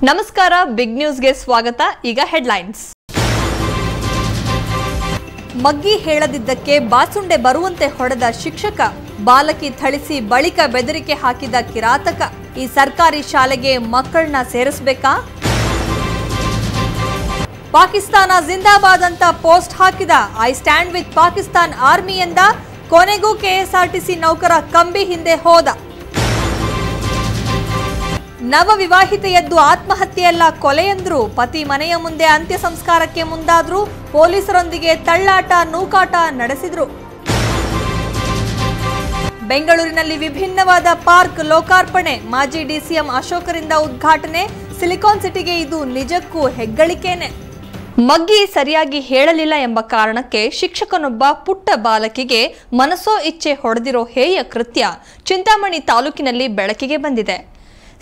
ನಮಸ್ಕಾರ ಬಿಗ್ ನ್ಯೂಸ್ಗೆ ಸ್ವಾಗತ. ಈಗ ಹೆಡ್ಲೈನ್ಸ್. ಮಗ್ಗಿ ಹೇಳದಿದ್ದಕ್ಕೆ ಬಾಸುಂಡೆ ಬರುವಂತೆ ಹೊಡೆದ ಶಿಕ್ಷಕ, ಬಾಲಕಿ ಥಳಿಸಿ ಬಳಿಕ ಬೆದರಿಕೆ ಹಾಕಿದ ಕಿರಾತಕ. ಈ ಸರ್ಕಾರಿ ಶಾಲೆಗೆ ಮಕ್ಕಳನ್ನ ಸೇರಿಸಬೇಕಾ? ಪಾಕಿಸ್ತಾನ ಜಿಂದಾಬಾದ್ ಅಂತ ಪೋಸ್ಟ್ ಹಾಕಿದ I stand with Pakistan army ಎಂದ. ಕೊನೆಗೂ ಕೆಎಸ್ಆರ್ಟಿಸಿ ನೌಕರ ಕಂಬಿ ಹಿಂದೆ ಹೋದ. ನವ ವಿವಾಹಿತೆಯದ್ದು ಆತ್ಮಹತ್ಯೆಯಲ್ಲ ಕೊಲೆಯಂದ್ರು. ಪತಿ ಮನೆಯ ಮುಂದೆ ಅಂತ್ಯ ಸಂಸ್ಕಾರಕ್ಕೆ ಮುಂದಾದ್ರು. ಪೊಲೀಸರೊಂದಿಗೆ ತಳ್ಳಾಟ ನೂಕಾಟ ನಡೆಸಿದ್ರು. ಬೆಂಗಳೂರಿನಲ್ಲಿ ವಿಭಿನ್ನವಾದ ಪಾರ್ಕ್ ಲೋಕಾರ್ಪಣೆ. ಮಾಜಿ ಡಿಸಿಎಂ ಅಶೋಕರಿಂದ ಉದ್ಘಾಟನೆ. ಸಿಲಿಕಾನ್ ಸಿಟಿಗೆ ಇದು ನಿಜಕ್ಕೂ ಹೆಗ್ಗಳಿಕೆನೆ. ಮಗ್ಗಿ ಸರಿಯಾಗಿ ಹೇಳಲಿಲ್ಲ ಎಂಬ ಕಾರಣಕ್ಕೆ ಶಿಕ್ಷಕನೊಬ್ಬ ಪುಟ್ಟ ಬಾಲಕಿಗೆ ಮನಸೋ ಇಚ್ಛೆ ಹೊಡೆದಿರೋ ಹೇಯ ಕೃತ್ಯ ಚಿಂತಾಮಣಿ ತಾಲೂಕಿನಲ್ಲಿ ಬೆಳಕಿಗೆ ಬಂದಿದೆ.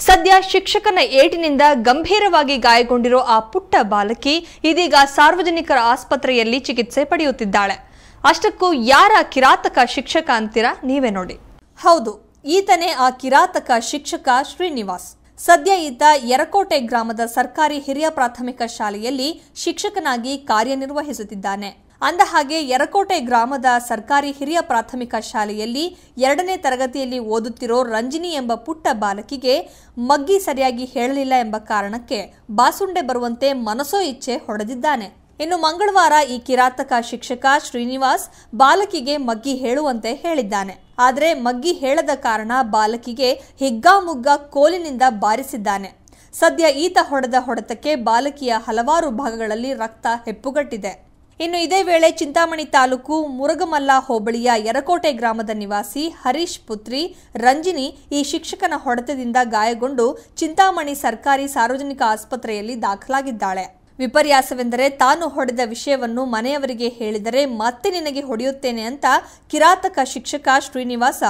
ಸದ್ಯ ಶಿಕ್ಷಕನ ಏಟಿನಿಂದ ಗಂಭೀರವಾಗಿ ಗಾಯಗೊಂಡಿರೋ ಆ ಪುಟ್ಟ ಬಾಲಕಿ ಇದೀಗ ಸಾರ್ವಜನಿಕರ ಆಸ್ಪತ್ರೆಯಲ್ಲಿ ಚಿಕಿತ್ಸೆ ಪಡೆಯುತ್ತಿದ್ದಾಳೆ. ಅಷ್ಟಕ್ಕೂ ಯಾರ ಕಿರಾತಕ ಶಿಕ್ಷಕ ಅಂತೀರಾ? ನೀವೇ ನೋಡಿ. ಹೌದು, ಈತನೇ ಆ ಕಿರಾತಕ ಶಿಕ್ಷಕ ಶ್ರೀನಿವಾಸ್. ಸದ್ಯ ಈತ ಯರಕೋಟೆ ಗ್ರಾಮದ ಸರ್ಕಾರಿ ಹಿರಿಯ ಪ್ರಾಥಮಿಕ ಶಾಲೆಯಲ್ಲಿ ಶಿಕ್ಷಕನಾಗಿ ಕಾರ್ಯನಿರ್ವಹಿಸುತ್ತಿದ್ದಾನೆ. ಅಂದಹಾಗೆ ಯರಕೋಟೆ ಗ್ರಾಮದ ಸರ್ಕಾರಿ ಹಿರಿಯ ಪ್ರಾಥಮಿಕ ಶಾಲೆಯಲ್ಲಿ 2ನೇ ತರಗತಿಯಲ್ಲಿ ಓದುತ್ತಿರೋ ರಂಜಿನಿ ಎಂಬ ಪುಟ್ಟ ಬಾಲಕಿಗೆ ಮಗ್ಗಿ ಸರಿಯಾಗಿ ಹೇಳಲಿಲ್ಲ ಎಂಬ ಕಾರಣಕ್ಕೆ ಬಾಸುಂಡೆ ಬರುವಂತೆ ಮನಸೋ ಇಚ್ಛೆ ಹೊಡೆದಿದ್ದಾನೆ. ಇನ್ನು ಮಂಗಳವಾರ ಈ ಕಿರಾತಕ ಶಿಕ್ಷಕ ಶ್ರೀನಿವಾಸ್ ಬಾಲಕಿಗೆ ಮಗ್ಗಿ ಹೇಳುವಂತೆ ಹೇಳಿದ್ದಾನೆ. ಆದರೆ ಮಗ್ಗಿ ಹೇಳದ ಕಾರಣ ಬಾಲಕಿಗೆ ಹಿಗ್ಗಾಮುಗ್ಗ ಕೋಲಿನಿಂದ ಬಾರಿಸಿದ್ದಾನೆ. ಸದ್ಯ ಈತ ಹೊಡೆದ ಹೊಡೆತಕ್ಕೆ ಬಾಲಕಿಯ ಹಲವಾರು ಭಾಗಗಳಲ್ಲಿ ರಕ್ತ ಹೆಪ್ಪುಗಟ್ಟಿದೆ. ಇನ್ನು ಇದೇ ವೇಳೆ ಚಿಂತಾಮಣಿ ತಾಲೂಕು ಮುರುಗಮಲ್ಲ ಹೋಬಳಿಯ ಯರಕೋಟೆ ಗ್ರಾಮದ ನಿವಾಸಿ ಹರೀಶ್ ಪುತ್ರಿ ರಂಜಿನಿ ಈ ಶಿಕ್ಷಕನ ಹೊಡೆತದಿಂದ ಗಾಯಗೊಂಡು ಚಿಂತಾಮಣಿ ಸರ್ಕಾರಿ ಸಾರ್ವಜನಿಕ ಆಸ್ಪತ್ರೆಯಲ್ಲಿ ದಾಖಲಾಗಿದ್ದಾಳೆ. ವಿಪರ್ಯಾಸವೆಂದರೆ ತಾನು ಹೊಡೆದ ವಿಷಯವನ್ನು ಮನೆಯವರಿಗೆ ಹೇಳಿದರೆ ಮತ್ತೆ ನಿನಗೆ ಹೊಡೆಯುತ್ತೇನೆ ಅಂತ ಕಿರಾತಕ ಶಿಕ್ಷಕ ಶ್ರೀನಿವಾಸ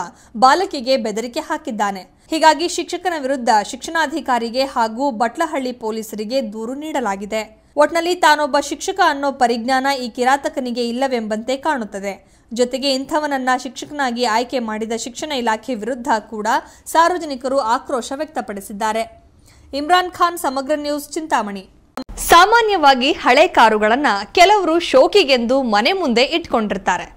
ಬಾಲಕಿಗೆ ಬೆದರಿಕೆ ಹಾಕಿದ್ದಾನೆ. ಹೀಗಾಗಿ ಶಿಕ್ಷಕನ ವಿರುದ್ಧ ಶಿಕ್ಷಣಾಧಿಕಾರಿಗೆ ಹಾಗೂ ಬಟ್ಲಹಳ್ಳಿ ಪೊಲೀಸರಿಗೆ ದೂರು ನೀಡಲಾಗಿದೆ. ಒಟ್ನಲ್ಲಿ ತಾನೊಬ್ಬ ಶಿಕ್ಷಕ ಅನ್ನೋ ಪರಿಜ್ಞಾನ ಈ ಕಿರಾತಕನಿಗೆ ಇಲ್ಲವೆಂಬಂತೆ ಕಾಣುತ್ತದೆ. ಜೊತೆಗೆ ಇಂಥವನನ್ನ ಶಿಕ್ಷಕನಾಗಿ ಆಯ್ಕೆ ಮಾಡಿದ ಶಿಕ್ಷಣ ಇಲಾಖೆ ವಿರುದ್ಧ ಕೂಡ ಸಾರ್ವಜನಿಕರು ಆಕ್ರೋಶ ವ್ಯಕ್ತಪಡಿಸಿದ್ದಾರೆ. ಇಮ್ರಾನ್ ಖಾನ್, ಸಮಗ್ರ ನ್ಯೂಸ್, ಚಿಂತಾಮಣಿ. ಸಾಮಾನ್ಯವಾಗಿ ಹಳೆ ಕಾರುಗಳನ್ನ ಕೆಲವರು ಶೋಕಿಗೆಂದು ಮನೆ ಮುಂದೆ ಇಟ್ಕೊಂಡಿರ್ತಾರೆ.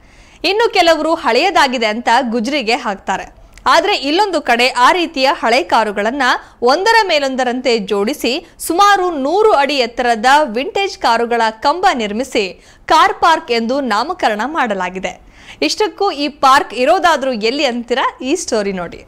ಇನ್ನು ಕೆಲವರು ಹಳೆಯದಾಗಿದೆ ಅಂತ ಗುಜ್ರಿಗೆ ಹಾಕ್ತಾರೆ. ಆದರೆ ಇಲ್ಲೊಂದು ಕಡೆ ಆ ರೀತಿಯ ಹಳೆ ಕಾರುಗಳನ್ನ ಒಂದರ ಮೇಲೊಂದರಂತೆ ಜೋಡಿಸಿ ಸುಮಾರು 100 ಅಡಿ ಎತ್ತರದ ವಿಂಟೇಜ್ ಕಾರುಗಳ ಕಂಬ ನಿರ್ಮಿಸಿ ಕಾರ್ ಪಾರ್ಕ್ ಎಂದು ನಾಮಕರಣ ಮಾಡಲಾಗಿದೆ. ಇಷ್ಟಕ್ಕೂ ಈ ಪಾರ್ಕ್ ಇರೋದಾದ್ರೂ ಎಲ್ಲಿ ಅಂತೀರಾ? ಈ ಸ್ಟೋರಿ ನೋಡಿ.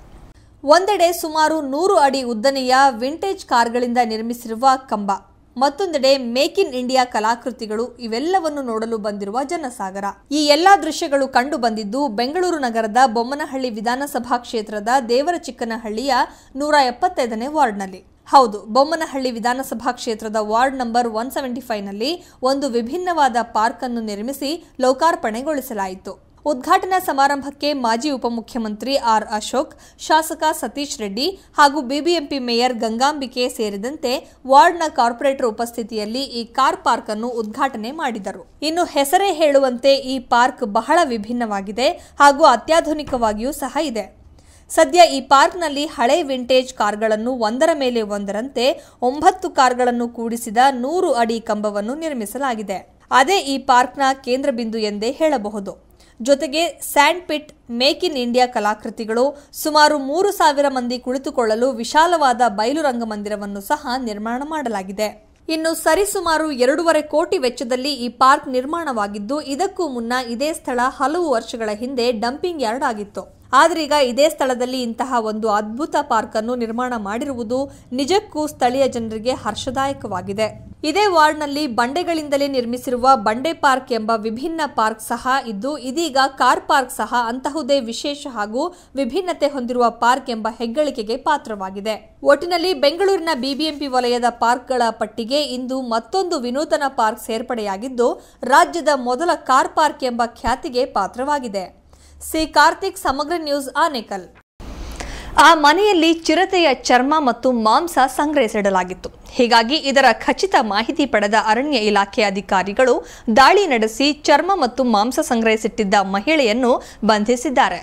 ಒಂದೆಡೆ ಸುಮಾರು 100 ಅಡಿ ಉದ್ದನೆಯ ವಿಂಟೇಜ್ ಕಾರ್ಗಳಿಂದ ನಿರ್ಮಿಸಿರುವ ಕಂಬ, ಮತ್ತೊಂದೆಡೆ ಮೇಕ್ ಇನ್ ಇಂಡಿಯಾ ಕಲಾಕೃತಿಗಳು, ಇವೆಲ್ಲವನ್ನು ನೋಡಲು ಬಂದಿರುವ ಜನಸಾಗರ. ಈ ಎಲ್ಲಾ ದೃಶ್ಯಗಳು ಕಂಡು ಬಂದಿದ್ದು ಬೆಂಗಳೂರು ನಗರದ ಬೊಮ್ಮನಹಳ್ಳಿ ವಿಧಾನಸಭಾ ಕ್ಷೇತ್ರದ ದೇವರಚಿಕ್ಕನಹಳ್ಳಿಯ 175ನೇ ವಾರ್ಡ್ನಲ್ಲಿ. ಹೌದು, ಬೊಮ್ಮನಹಳ್ಳಿ ವಿಧಾನಸಭಾ ಕ್ಷೇತ್ರದ ವಾರ್ಡ್ ನಂಬರ್ 175ನಲ್ಲಿ ಒಂದು ವಿಭಿನ್ನವಾದ ಪಾರ್ಕ್ ಅನ್ನು ನಿರ್ಮಿಸಿ ಲೋಕಾರ್ಪಣೆಗೊಳಿಸಲಾಯಿತು. ಉದ್ಘಾಟನಾ ಸಮಾರಂಭಕ್ಕೆ ಮಾಜಿ ಉಪಮುಖ್ಯಮಂತ್ರಿ ಆರ್ ಅಶೋಕ್, ಶಾಸಕ ಸತೀಶ್ ರೆಡ್ಡಿ ಹಾಗೂ ಬಿಬಿಎಂಪಿ ಮೇಯರ್ ಗಂಗಾಂಬಿಕೆ ಸೇರಿದಂತೆ ವಾರ್ಡ್ನ ಕಾರ್ಪೊರೇಟರ್ ಉಪಸ್ಥಿತಿಯಲ್ಲಿ ಈ ಕಾರ್ ಪಾರ್ಕ್ ಅನ್ನು ಉದ್ಘಾಟನೆ ಮಾಡಿದರು. ಇನ್ನು ಹೆಸರೇ ಹೇಳುವಂತೆ ಈ ಪಾರ್ಕ್ ಬಹಳ ವಿಭಿನ್ನವಾಗಿದೆ ಹಾಗೂ ಅತ್ಯಾಧುನಿಕವಾಗಿಯೂ ಸಹ ಇದೆ. ಸದ್ಯ ಈ ಪಾರ್ಕ್ನಲ್ಲಿ ಹಳೆ ವಿಂಟೇಜ್ ಕಾರ್ಗಳನ್ನು ಒಂದರ ಮೇಲೆ ಒಂದರಂತೆ 9 ಕಾರ್ಗಳನ್ನು ಕೂಡಿಸಿದ 100 ಅಡಿ ಕಂಬವನ್ನು ನಿರ್ಮಿಸಲಾಗಿದೆ. ಅದೇ ಈ ಪಾರ್ಕ್ನ ಕೇಂದ್ರ ಬಿಂದು ಎಂದೇ ಹೇಳಬಹುದು. ಜೊತೆಗೆ sand pit, make in India ಕಲಾಕೃತಿಗಳು, ಸುಮಾರು 3000 ಮಂದಿ ಕುಳಿತುಕೊಳ್ಳಲು ವಿಶಾಲವಾದ ಬಯಲು ರಂಗಮಂದಿರವನ್ನು ಸಹ ನಿರ್ಮಾಣ ಮಾಡಲಾಗಿದೆ. ಇನ್ನು ಸರಿಸುಮಾರು 2.5 ಕೋಟಿ ವೆಚ್ಚದಲ್ಲಿ ಈ ಪಾರ್ಕ್ ನಿರ್ಮಾಣವಾಗಿದ್ದು, ಇದಕ್ಕೂ ಮುನ್ನ ಇದೇ ಸ್ಥಳ ಹಲವು ವರ್ಷಗಳ ಹಿಂದೆ ಡಂಪಿಂಗ್ ಯಾರ್ಡ್ ಆಗಿತ್ತು. ಆದ್ರೀಗ ಇದೇ ಸ್ಥಳದಲ್ಲಿ ಇಂತಹ ಒಂದು ಅದ್ಭುತ ಪಾರ್ಕ್ ಅನ್ನು ನಿರ್ಮಾಣ ಮಾಡಿರುವುದು ನಿಜಕ್ಕೂ ಸ್ಥಳೀಯ ಜನರಿಗೆ ಹರ್ಷದಾಯಕವಾಗಿದೆ. ಇದೇ ವಾರ್ಡ್ನಲ್ಲಿ ಬಂಡೆಗಳಿಂದಲೇ ನಿರ್ಮಿಸಿರುವ ಬಂಡೆ ಪಾರ್ಕ್ ಎಂಬ ವಿಭಿನ್ನ ಪಾರ್ಕ್ ಸಹ ಇದ್ದು, ಇದೀಗ ಕಾರ್ ಪಾರ್ಕ್ ಸಹ ಅಂತಹುದೇ ವಿಶೇಷ ಹಾಗೂ ವಿಭಿನ್ನತೆ ಹೊಂದಿರುವ ಪಾರ್ಕ್ ಎಂಬ ಹೆಗ್ಗಳಿಕೆಗೆ ಪಾತ್ರವಾಗಿದೆ. ಒಟ್ಟಿನಲ್ಲಿ ಬೆಂಗಳೂರಿನ ಬಿಬಿಎಂಪಿ ವಲಯದ ಪಾರ್ಕ್ಗಳ ಪಟ್ಟಿಗೆ ಇಂದು ಮತ್ತೊಂದು ವಿನೂತನ ಪಾರ್ಕ್ ಸೇರ್ಪಡೆಯಾಗಿದ್ದು, ರಾಜ್ಯದ ಮೊದಲ ಕಾರ್ ಪಾರ್ಕ್ ಎಂಬ ಖ್ಯಾತಿಗೆ ಪಾತ್ರವಾಗಿದೆ. ಸಿ ಕಾರ್ತಿಕ್, ಸಮಗ್ರ ನ್ಯೂಸ್, ಆನೇಕಲ್. ಆ ಮನೆಯಲ್ಲಿ ಚಿರತೆಯ ಚರ್ಮ ಮತ್ತು ಮಾಂಸ ಸಂಗ್ರಹಿಸಿಡಲಾಗಿತ್ತು. ಹೀಗಾಗಿ ಇದರ ಖಚಿತ ಮಾಹಿತಿ ಪಡೆದ ಅರಣ್ಯ ಇಲಾಖೆ ಅಧಿಕಾರಿಗಳು ದಾಳಿ ನಡೆಸಿ ಚರ್ಮ ಮತ್ತು ಮಾಂಸ ಸಂಗ್ರಹಿಸಿಟ್ಟಿದ್ದ ಮಹಿಳೆಯನ್ನು ಬಂಧಿಸಿದ್ದಾರೆ.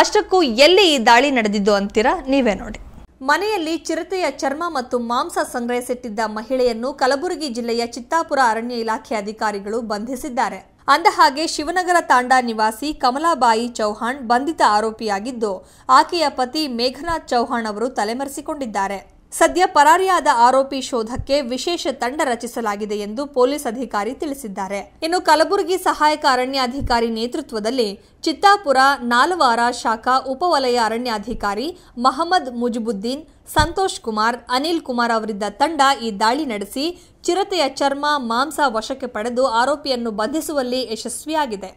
ಅಷ್ಟಕ್ಕೂ ಎಲ್ಲಿ ಈ ದಾಳಿ ನಡೆದಿದ್ದು ಅಂತೀರಾ? ನೀವೇ ನೋಡಿ. ಮನೆಯಲ್ಲಿ ಚಿರತೆಯ ಚರ್ಮ ಮತ್ತು ಮಾಂಸ ಸಂಗ್ರಹಿಸಿಟ್ಟಿದ್ದ ಮಹಿಳೆಯನ್ನು ಕಲಬುರಗಿ ಜಿಲ್ಲೆಯ ಚಿತ್ತಾಪುರ ಅರಣ್ಯ ಇಲಾಖೆ ಅಧಿಕಾರಿಗಳು ಬಂಧಿಸಿದ್ದಾರೆ. ಅಂದಹಾಗೆ ಶಿವನಗರ ತಾಂಡಾ ನಿವಾಸಿ ಕಮಲಾಬಾಯಿ ಚೌಹಾಣ್ ಬಂಧಿತ ಆರೋಪಿಯಾಗಿದ್ದು, ಆಕೆಯ ಪತಿ ಮೇಘನಾಥ್ ಚೌಹಾಣ್ ಅವರು ತಲೆಮರೆಸಿಕೊಂಡಿದ್ದಾರೆ. ಸದ್ಯ ಪರಾರಿಯಾದ ಆರೋಪಿ ಶೋಧಕ್ಕೆ ವಿಶೇಷ ತಂಡ ರಚಿಸಲಾಗಿದೆ ಎಂದು ಪೊಲೀಸ್ ಅಧಿಕಾರಿ ತಿಳಿಸಿದ್ದಾರೆ. ಇನ್ನು ಕಲಬುರಗಿ ಸಹಾಯಕ ಅರಣ್ಯಾಧಿಕಾರಿ ನೇತೃತ್ವದಲ್ಲಿ ಚಿತ್ತಾಪುರ ನಾಲವಾರ ಶಾಖಾ ಉಪವಲಯ ಅರಣ್ಯಾಧಿಕಾರಿ ಮಹಮ್ಮದ್ ಮುಜಿಬುದ್ದೀನ್, ಸಂತೋಷ್ ಕುಮಾರ್, ಅನಿಲ್ ಕುಮಾರ್ ಅವರಿದ್ದ ತಂಡ ಈ ದಾಳಿ ನಡೆಸಿ ಚಿರತೆಯ ಚರ್ಮ, ಮಾಂಸ ವಶಕ್ಕೆ ಪಡೆದು ಆರೋಪಿಯನ್ನು ಬಂಧಿಸುವಲ್ಲಿ ಯಶಸ್ವಿಯಾಗಿದೆ.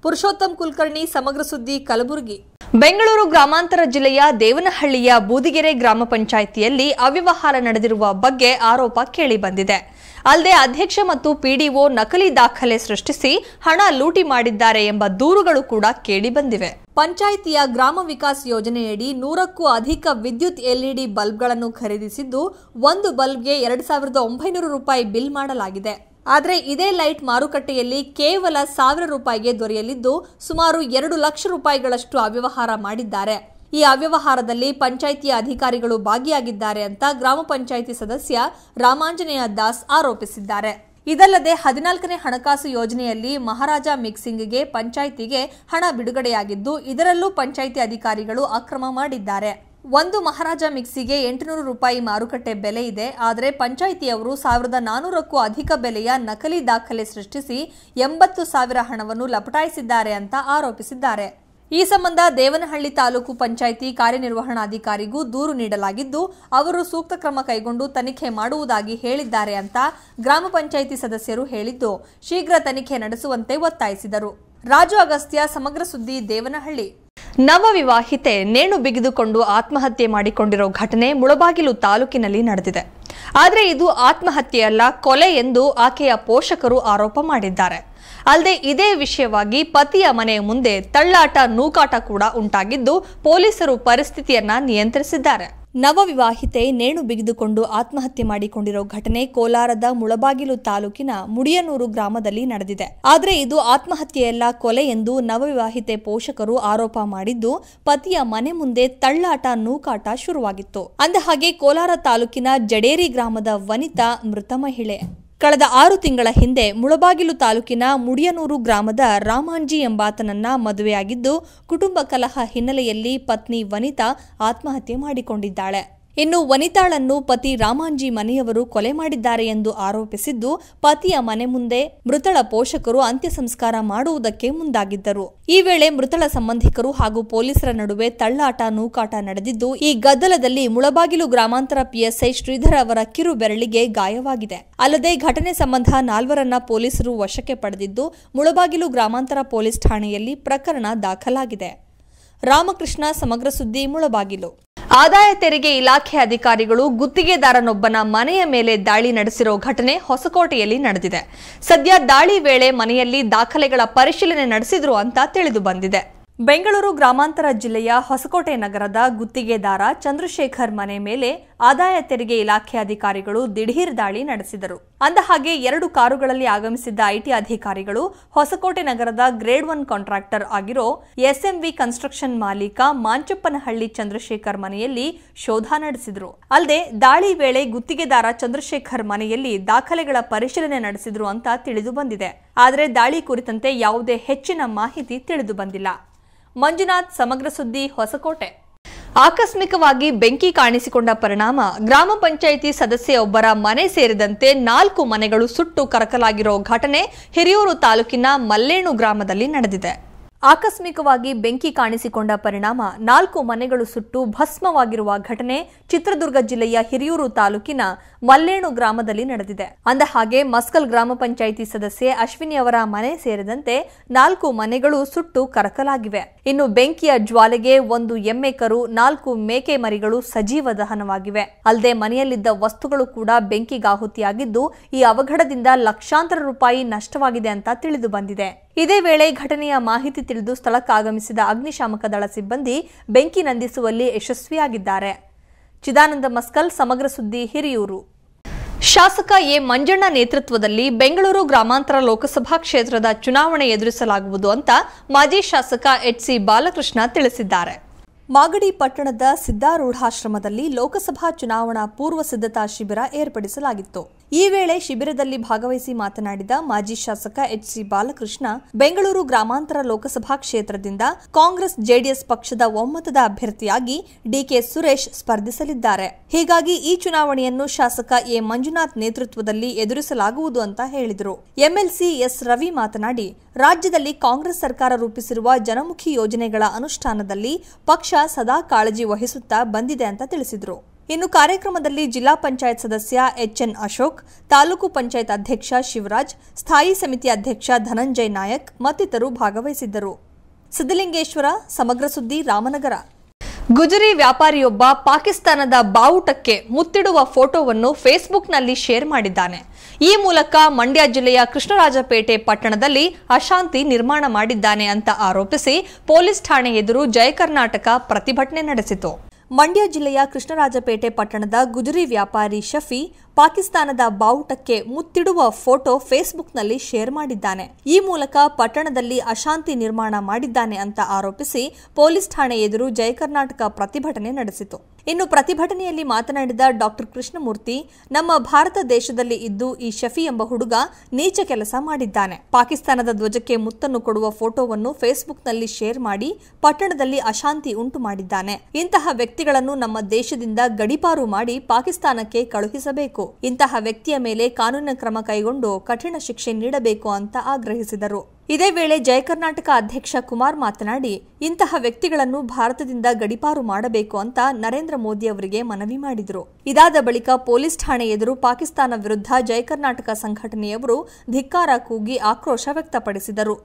ಪುರುಷೋತ್ತಮ್ ಕುಲಕರ್ಣಿ, ಸಮಗ್ರ ಸುದ್ದಿ, ಕಲಬುರಗಿ. ಬೆಂಗಳೂರು ಗ್ರಾಮಾಂತರ ಜಿಲ್ಲೆಯ ದೇವನಹಳ್ಳಿಯ ಬೂದಿಗೆರೆ ಗ್ರಾಮ ಪಂಚಾಯಿತಿಯಲ್ಲಿ ಅವ್ಯವಹಾರ ನಡೆದಿರುವ ಬಗ್ಗೆ ಆರೋಪ ಕೇಳಿಬಂದಿದೆ. ಅಲ್ಲದೆ ಅಧ್ಯಕ್ಷ ಮತ್ತು ಪಿಡಿಒ ನಕಲಿ ದಾಖಲೆ ಸೃಷ್ಟಿಸಿ ಹಣ ಲೂಟಿ ಮಾಡಿದ್ದಾರೆ ಎಂಬ ದೂರುಗಳು ಕೂಡ ಕೇಳಿಬಂದಿವೆ. ಪಂಚಾಯಿತಿಯ ಗ್ರಾಮ ವಿಕಾಸ್ ಯೋಜನೆಯಡಿ 100ಕ್ಕೂ ಅಧಿಕ ವಿದ್ಯುತ್ ಎಲ್ಇಡಿ ಬಲ್ಬ್ಗಳನ್ನು ಖರೀದಿಸಿದ್ದು, ಒಂದು ಬಲ್ಬ್ಗೆ 2,900 ರೂಪಾಯಿ ಬಿಲ್ ಮಾಡಲಾಗಿದೆ. ಆದರೆ ಇದೇ ಲೈಟ್ ಮಾರುಕಟ್ಟೆಯಲ್ಲಿ ಕೇವಲ 1,000 ರೂಪಾಯಿಗೆ ದೊರೆಯಲಿದ್ದು, ಸುಮಾರು 2 ಲಕ್ಷ ರೂಪಾಯಿಗಳಷ್ಟು ಅವ್ಯವಹಾರ ಮಾಡಿದ್ದಾರೆ. ಈ ಅವ್ಯವಹಾರದಲ್ಲಿ ಪಂಚಾಯಿತಿಯ ಅಧಿಕಾರಿಗಳು ಭಾಗಿಯಾಗಿದ್ದಾರೆ ಅಂತ ಗ್ರಾಮ ಪಂಚಾಯಿತಿ ಸದಸ್ಯ ರಾಮಾಂಜನೇಯ ದಾಸ್ ಆರೋಪಿಸಿದ್ದಾರೆ. ಇದಲ್ಲದೆ 14ನೇ ಹಣಕಾಸು ಯೋಜನೆಯಲ್ಲಿ ಮಹಾರಾಜ ಮಿಕ್ಸಿಂಗ್ಗೆ ಪಂಚಾಯಿತಿಗೆ ಹಣ ಬಿಡುಗಡೆಯಾಗಿದ್ದು, ಇದರಲ್ಲೂ ಪಂಚಾಯಿತಿ ಅಧಿಕಾರಿಗಳು ಅಕ್ರಮ ಮಾಡಿದ್ದಾರೆ. ಒಂದು ಮಹಾರಾಜ ಮಿಕ್ಸಿಗೆ 800 ರೂಪಾಯಿ ಮಾರುಕಟ್ಟೆ ಬೆಲೆ ಇದೆ. ಆದರೆ ಪಂಚಾಯಿತಿಯವರು 1,400ಕ್ಕೂ ಅಧಿಕ ಬೆಲೆಯ ನಕಲಿ ದಾಖಲೆ ಸೃಷ್ಟಿಸಿ 80,000 ಹಣವನ್ನು ಲಪಟಾಯಿಸಿದ್ದಾರೆ ಅಂತ ಆರೋಪಿಸಿದ್ದಾರೆ. ಈ ಸಂಬಂಧ ದೇವನಹಳ್ಳಿ ತಾಲೂಕು ಪಂಚಾಯಿತಿ ಕಾರ್ಯನಿರ್ವಹಣಾಧಿಕಾರಿಗೂ ದೂರು ನೀಡಲಾಗಿದ್ದು, ಅವರು ಸೂಕ್ತ ಕ್ರಮ ಕೈಗೊಂಡು ತನಿಖೆ ಮಾಡುವುದಾಗಿ ಹೇಳಿದ್ದಾರೆ ಅಂತ ಗ್ರಾಮ ಪಂಚಾಯಿತಿ ಸದಸ್ಯರು ಹೇಳಿದ್ದು, ಶೀಘ್ರ ತನಿಖೆ ನಡೆಸುವಂತೆ ಒತ್ತಾಯಿಸಿದರು. ರಾಜು ಅಗಸ್ತ್ಯ, ಸಮಗ್ರ ಸುದ್ದಿ, ದೇವನಹಳ್ಳಿ. ನವವಿವಾಹಿತೆ ನೇಣು ಬಿಗಿದುಕೊಂಡು ಆತ್ಮಹತ್ಯೆ ಮಾಡಿಕೊಂಡಿರೋ ಘಟನೆ ಮುಳಬಾಗಿಲು ತಾಲೂಕಿನಲ್ಲಿ ನಡೆದಿದೆ. ಆದರೆ ಇದು ಆತ್ಮಹತ್ಯೆಯಲ್ಲ, ಕೊಲೆ ಎಂದು ಆಕೆಯ ಪೋಷಕರು ಆರೋಪ ಮಾಡಿದ್ದಾರೆ. ಅಲ್ಲದೆ ಇದೇ ವಿಷಯವಾಗಿ ಪತಿಯ ಮನೆಯ ಮುಂದೆ ತಳ್ಳಾಟ, ನೂಕಾಟ ಕೂಡ ಉಂಟಾಗಿದ್ದು, ಪೊಲೀಸರು ಪರಿಸ್ಥಿತಿಯನ್ನ ನಿಯಂತ್ರಿಸಿದ್ದಾರೆ. ನವವಿವಾಹಿತೆ ನೇಣು ಬಿಗಿದುಕೊಂಡು ಆತ್ಮಹತ್ಯೆ ಮಾಡಿಕೊಂಡಿರೋ ಘಟನೆ ಕೋಲಾರದ ಮುಳಬಾಗಿಲು ತಾಲೂಕಿನ ಮುಡಿಯನೂರು ಗ್ರಾಮದಲ್ಲಿ ನಡೆದಿದೆ. ಆದರೆ ಇದು ಆತ್ಮಹತ್ಯೆಯಲ್ಲ, ಕೊಲೆ ಎಂದು ನವವಿವಾಹಿತೆ ಪೋಷಕರು ಆರೋಪ ಮಾಡಿದ್ದು, ಪತಿಯ ಮನೆ ಮುಂದೆ ತಳ್ಳಾಟ, ನೂಕಾಟ ಶುರುವಾಗಿತ್ತು. ಅಂದಹಾಗೆ ಕೋಲಾರ ತಾಲೂಕಿನ ಜಡೇರಿ ಗ್ರಾಮದ ವನಿತಾ ಮೃತ ಮಹಿಳೆ. ಕಳೆದ 6 ತಿಂಗಳ ಹಿಂದೆ ಮುಳಬಾಗಿಲು ತಾಲೂಕಿನ ಮುಡಿಯನೂರು ಗ್ರಾಮದ ರಾಮಾಂಜಿ ಎಂಬಾತನನ್ನ ಮದುವೆಯಾಗಿದ್ದು, ಕುಟುಂಬ ಕಲಹ ಹಿನ್ನೆಲೆಯಲ್ಲಿ ಪತ್ನಿ ವನಿತಾ ಆತ್ಮಹತ್ಯೆ ಮಾಡಿಕೊಂಡಿದ್ದಾಳೆ. ಇನ್ನು ವನಿತಾಳನ್ನು ಪತಿ ರಾಮಾಂಜಿ ಮನೆಯವರು ಕೊಲೆ ಮಾಡಿದ್ದಾರೆ ಎಂದು ಆರೋಪಿಸಿದ್ದು, ಪತಿಯ ಮನೆ ಮುಂದೆ ಮೃತಳ ಪೋಷಕರು ಅಂತ್ಯ ಸಂಸ್ಕಾರ ಮಾಡುವುದಕ್ಕೆ ಮುಂದಾಗಿದ್ದರು. ಈ ವೇಳೆ ಮೃತಳ ಸಂಬಂಧಿಕರು ಹಾಗೂ ಪೊಲೀಸರ ನಡುವೆ ತಳ್ಳಾಟ, ನೂಕಾಟ ನಡೆದಿದ್ದು, ಈ ಗದ್ದಲದಲ್ಲಿ ಮುಳಬಾಗಿಲು ಗ್ರಾಮಾಂತರ ಪಿಎಸ್ಐ ಶ್ರೀಧರ್ ಅವರ ಕಿರು ಬೆರಳಿಗೆ ಗಾಯವಾಗಿದೆ. ಅಲ್ಲದೆ ಘಟನೆ ಸಂಬಂಧ 4ರನ್ನ ಪೊಲೀಸರು ವಶಕ್ಕೆ ಪಡೆದಿದ್ದು, ಮುಳಬಾಗಿಲು ಗ್ರಾಮಾಂತರ ಪೊಲೀಸ್ ಠಾಣೆಯಲ್ಲಿ ಪ್ರಕರಣ ದಾಖಲಾಗಿದೆ. ರಾಮಕೃಷ್ಣ, ಸಮಗ್ರ ಸುದ್ದಿ, ಮುಳಬಾಗಿಲು. ಆದಾಯ ತೆರಿಗೆ ಇಲಾಖೆ ಅಧಿಕಾರಿಗಳು ಗುತ್ತಿಗೆದಾರನೊಬ್ಬನ ಮನೆಯ ಮೇಲೆ ದಾಳಿ ನಡೆಸಿರೋ ಘಟನೆ ಹೊಸಕೋಟೆಯಲ್ಲಿ ನಡೆದಿದೆ. ಸದ್ಯ ದಾಳಿ ವೇಳೆ ಮನೆಯಲ್ಲಿ ದಾಖಲೆಗಳ ಪರಿಶೀಲನೆ ನಡೆಸಿದ್ರು ಅಂತ ತಿಳಿದು ಬಂದಿದೆ. ಬೆಂಗಳೂರು ಗ್ರಾಮಾಂತರ ಜಿಲ್ಲೆಯ ಹೊಸಕೋಟೆ ನಗರದ ಗುತ್ತಿಗೆದಾರ ಚಂದ್ರಶೇಖರ್ ಮನೆ ಮೇಲೆ ಆದಾಯ ತೆರಿಗೆ ಇಲಾಖೆ ಅಧಿಕಾರಿಗಳು ದಿಢೀರ್ ದಾಳಿ ನಡೆಸಿದರು. ಅಂದಹಾಗೆ 2 ಕಾರುಗಳಲ್ಲಿ ಆಗಮಿಸಿದ್ದ ಐಟಿ ಅಧಿಕಾರಿಗಳು ಹೊಸಕೋಟೆ ನಗರದ ಗ್ರೇಡ್ 1 ಕಾಂಟ್ರಾಕ್ಟರ್ ಆಗಿರೋ ಎಸ್ಎಂವಿ ಕನ್ಸ್ಟ್ರಕ್ಷನ್ ಮಾಲೀಕ ಮಾಂಚಪ್ಪನಹಳ್ಳಿ ಚಂದ್ರಶೇಖರ್ ಮನೆಯಲ್ಲಿ ಶೋಧ ನಡೆಸಿದ್ರು. ಅಲ್ಲದೆ ದಾಳಿ ವೇಳೆ ಗುತ್ತಿಗೆದಾರ ಚಂದ್ರಶೇಖರ್ ಮನೆಯಲ್ಲಿ ದಾಖಲೆಗಳ ಪರಿಶೀಲನೆ ನಡೆಸಿದ್ರು ಅಂತ ತಿಳಿದು ಬಂದಿದೆ. ಆದರೆ ದಾಳಿ ಕುರಿತಂತೆ ಯಾವುದೇ ಹೆಚ್ಚಿನ ಮಾಹಿತಿ ತಿಳಿದು ಬಂದಿಲ್ಲ. ಮಂಜುನಾಥ್, ಸಮಗ್ರ ಸುದ್ದಿ, ಹೊಸಕೋಟೆ. ಆಕಸ್ಮಿಕವಾಗಿ ಬೆಂಕಿ ಕಾಣಿಸಿಕೊಂಡ ಪರಿಣಾಮ ಗ್ರಾಮ ಪಂಚಾಯಿತಿ ಸದಸ್ಯೆಯೊಬ್ಬರ ಮನೆ ಸೇರಿದಂತೆ 4 ಮನೆಗಳು ಸುಟ್ಟು ಕರಕಲಾಗಿರೋ ಘಟನೆ ಹಿರಿಯೂರು ತಾಲೂಕಿನ ಮಲ್ಲೇಣು ಗ್ರಾಮದಲ್ಲಿ ನಡೆದಿದೆ. ಆಕಸ್ಮಿಕವಾಗಿ ಬೆಂಕಿ ಕಾಣಿಸಿಕೊಂಡ ಪರಿಣಾಮ 4 ಮನೆಗಳು ಸುಟ್ಟು ಭಸ್ಮವಾಗಿರುವ ಘಟನೆ ಚಿತ್ರದುರ್ಗ ಜಿಲ್ಲೆಯ ಹಿರಿಯೂರು ತಾಲೂಕಿನ ಮಲ್ಲೇಣು ಗ್ರಾಮದಲ್ಲಿ ನಡೆದಿದೆ. ಅಂದಹಾಗೆ ಮಸ್ಕಲ್ ಗ್ರಾಮ ಪಂಚಾಯಿತಿ ಸದಸ್ಯೆ ಅಶ್ವಿನಿ ಅವರ ಮನೆ ಸೇರಿದಂತೆ 4 ಮನೆಗಳು ಸುಟ್ಟು ಕರಕಲಾಗಿವೆ. ಇನ್ನು ಬೆಂಕಿಯ ಜ್ವಾಲೆಗೆ 1 ಎಮ್ಮೆ ಕರು, 4 ಮೇಕೆ ಮರಿಗಳು ಸಜೀವ ದಹನವಾಗಿವೆ. ಅಲ್ಲದೆ ಮನೆಯಲ್ಲಿದ್ದ ವಸ್ತುಗಳು ಕೂಡ ಬೆಂಕಿಗಾಹುತಿಯಾಗಿದ್ದು, ಈ ಅವಘಡದಿಂದ ಲಕ್ಷಾಂತರ ರೂಪಾಯಿ ನಷ್ಟವಾಗಿದೆ ಅಂತ ತಿಳಿದು ಬಂದಿದೆ. ಇದೇ ವೇಳೆ ಘಟನೆಯ ಮಾಹಿತಿ ತಿಳಿದು ಸ್ಥಳಕ್ಕಾಗಮಿಸಿದ ಅಗ್ನಿಶಾಮಕ ದಳ ಸಿಬ್ಬಂದಿ ಬೆಂಕಿ ನಂದಿಸುವಲ್ಲಿ ಯಶಸ್ವಿಯಾಗಿದ್ದಾರೆ. ಚಿದಾನಂದ ಮಸ್ಕಲ್, ಸಮಗ್ರ ಸುದ್ದಿ, ಹಿರಿಯೂರು. ಶಾಸಕ ಎ ಮಂಜಣ್ಣ ನೇತೃತ್ವದಲ್ಲಿ ಬೆಂಗಳೂರು ಗ್ರಾಮಾಂತರ ಲೋಕಸಭಾ ಕ್ಷೇತ್ರದ ಚುನಾವಣೆ ಎದುರಿಸಲಾಗುವುದು ಅಂತ ಮಾಜಿ ಶಾಸಕ ಎಚ್.ಸಿ. ಬಾಲಕೃಷ್ಣ ತಿಳಿಸಿದ್ದಾರೆ. ಮಾಗಡಿ ಪಟ್ಟಣದ ಸಿದ್ದಾರೂಢಾಶ್ರಮದಲ್ಲಿ ಲೋಕಸಭಾ ಚುನಾವಣಾ ಪೂರ್ವ ಸಿದ್ಧತಾ ಶಿಬಿರ ಏರ್ಪಡಿಸಲಾಗಿತ್ತು. ಈ ವೇಳೆ ಶಿಬಿರದಲ್ಲಿ ಭಾಗವಹಿಸಿ ಮಾತನಾಡಿದ ಮಾಜಿ ಶಾಸಕ ಎಚ್.ಸಿ. ಬಾಲಕೃಷ್ಣ, ಬೆಂಗಳೂರು ಗ್ರಾಮಾಂತರ ಲೋಕಸಭಾ ಕ್ಷೇತ್ರದಿಂದ ಕಾಂಗ್ರೆಸ್ ಜೆಡಿಎಸ್ ಪಕ್ಷದ ಒಮ್ಮತದ ಅಭ್ಯರ್ಥಿಯಾಗಿ ಡಿಕೆ ಸುರೇಶ್ ಸ್ಪರ್ಧಿಸಲಿದ್ದಾರೆ. ಹೀಗಾಗಿ ಈ ಚುನಾವಣೆಯನ್ನು ಶಾಸಕ ಎ. ಮಂಜುನಾಥ್ ನೇತೃತ್ವದಲ್ಲಿ ಎದುರಿಸಲಾಗುವುದು ಅಂತ ಹೇಳಿದರು. MLC S. ರವಿ ಮಾತನಾಡಿ, ರಾಜ್ಯದಲ್ಲಿ ಕಾಂಗ್ರೆಸ್ ಸರ್ಕಾರ ರೂಪಿಸಿರುವ ಜನಮುಖಿ ಯೋಜನೆಗಳ ಅನುಷ್ಠಾನದಲ್ಲಿ ಪಕ್ಷ ಸದಾ ಕಾಳಜಿ ವಹಿಸುತ್ತಾ ಬಂದಿದೆ ಅಂತ ತಿಳಿಸಿದರು. ಇನ್ನು ಕಾರ್ಯಕ್ರಮದಲ್ಲಿ ಜಿಲ್ಲಾ ಪಂಚಾಯತ್ ಸದಸ್ಯ ಎಚ್.ಎನ್. ಅಶೋಕ್, ತಾಲೂಕು ಪಂಚಾಯತ್ ಅಧ್ಯಕ್ಷ ಶಿವರಾಜ್, ಸ್ಥಾಯಿ ಸಮಿತಿ ಅಧ್ಯಕ್ಷ ಧನಂಜಯ್ ನಾಯಕ್ ಮತ್ತಿತರರು ಭಾಗವಹಿಸಿದ್ದರು. ಸಿದ್ದಲಿಂಗೇಶ್ವರ, ಸಮಗ್ರ ಸುದ್ದಿ, ರಾಮನಗರ. ಗುಜರಿ ವ್ಯಾಪಾರಿಯೊಬ್ಬ ಪಾಕಿಸ್ತಾನದ ಬಾವುಟಕ್ಕೆ ಮುತ್ತಿಡುವ ಫೋಟೋವನ್ನು ಫೇಸ್ಬುಕ್ನಲ್ಲಿ ಶೇರ್ ಮಾಡಿದ್ದಾನೆ. ಈ ಮೂಲಕ ಮಂಡ್ಯ ಜಿಲ್ಲೆಯ ಕೃಷ್ಣರಾಜಪೇಟೆ ಪಟ್ಟಣದಲ್ಲಿ ಅಶಾಂತಿ ನಿರ್ಮಾಣ ಮಾಡಿದ್ದಾನೆ ಅಂತ ಆರೋಪಿಸಿ ಪೊಲೀಸ್ ಠಾಣೆ ಎದುರು ಜಯ ಕರ್ನಾಟಕ ಪ್ರತಿಭಟನೆ ನಡೆಸಿತು. ಮಂಡ್ಯ ಜಿಲ್ಲೆಯ ಕೃಷ್ಣರಾಜಪೇಟೆ ಪಟ್ಟಣದ ಗುಜರಿ ವ್ಯಾಪಾರಿ ಶಫಿ ಪಾಕಿಸ್ತಾನದ ಬಾವುಟಕ್ಕೆ ಮುತ್ತಿಡುವ ಫೋಟೋ ಫೇಸ್ಬುಕ್ನಲ್ಲಿ ಶೇರ್ ಮಾಡಿದ್ದಾನೆ. ಈ ಮೂಲಕ ಪಟ್ಟಣದಲ್ಲಿ ಅಶಾಂತಿ ನಿರ್ಮಾಣ ಮಾಡಿದ್ದಾನೆ ಅಂತ ಆರೋಪಿಸಿ ಪೊಲೀಸ್ ಠಾಣೆ ಎದುರು ಜಯ ಕರ್ನಾಟಕ ಪ್ರತಿಭಟನೆ ನಡೆಸಿತು. ಇನ್ನು ಪ್ರತಿಭಟನೆಯಲ್ಲಿ ಮಾತನಾಡಿದ ಡಾಕ್ಟರ್ ಕೃಷ್ಣಮೂರ್ತಿ, ನಮ್ಮ ಭಾರತ ದೇಶದಲ್ಲಿ ಇದ್ದು ಈ ಶಫಿ ಎಂಬ ಹುಡುಗ ನೀಚ ಕೆಲಸ ಮಾಡಿದ್ದಾನೆ. ಪಾಕಿಸ್ತಾನದ ಧ್ವಜಕ್ಕೆ ಮುತ್ತನ್ನು ಕೊಡುವ ಫೋಟೋವನ್ನು ಫೇಸ್ಬುಕ್ನಲ್ಲಿ ಶೇರ್ ಮಾಡಿ ಪಟ್ಟಣದಲ್ಲಿ ಅಶಾಂತಿ ಉಂಟು ಮಾಡಿದ್ದಾನೆ. ಇಂತಹ ವ್ಯಕ್ತಿಗಳನ್ನು ನಮ್ಮ ದೇಶದಿಂದ ಗಡೀಪಾರು ಮಾಡಿ ಪಾಕಿಸ್ತಾನಕ್ಕೆ ಕಳುಹಿಸಬೇಕು. ಇಂತಹ ವ್ಯಕ್ತಿಯ ಮೇಲೆ ಕಾನೂನಿನ ಕ್ರಮ ಕೈಗೊಂಡು ಕಠಿಣ ಶಿಕ್ಷೆ ನೀಡಬೇಕು ಅಂತ ಆಗ್ರಹಿಸಿದರು. ಇದೇ ವೇಳೆ ಜಯ ಕರ್ನಾಟಕ ಅಧ್ಯಕ್ಷ ಕುಮಾರ್ ಮಾತನಾಡಿ, ಇಂತಹ ವ್ಯಕ್ತಿಗಳನ್ನು ಭಾರತದಿಂದ ಗಡೀಪಾರು ಮಾಡಬೇಕು ಅಂತ ನರೇಂದ್ರ ಮೋದಿ ಅವರಿಗೆ ಮನವಿ ಮಾಡಿದರು. ಇದಾದ ಬಳಿಕ ಪೊಲೀಸ್ ಠಾಣೆ ಎದುರು ಪಾಕಿಸ್ತಾನ ವಿರುದ್ಧ ಜಯ ಕರ್ನಾಟಕ ಸಂಘಟನೆಯವರು ಧಿಕ್ಕಾರ ಕೂಗಿ ಆಕ್ರೋಶ ವ್ಯಕ್ತಪಡಿಸಿದರು.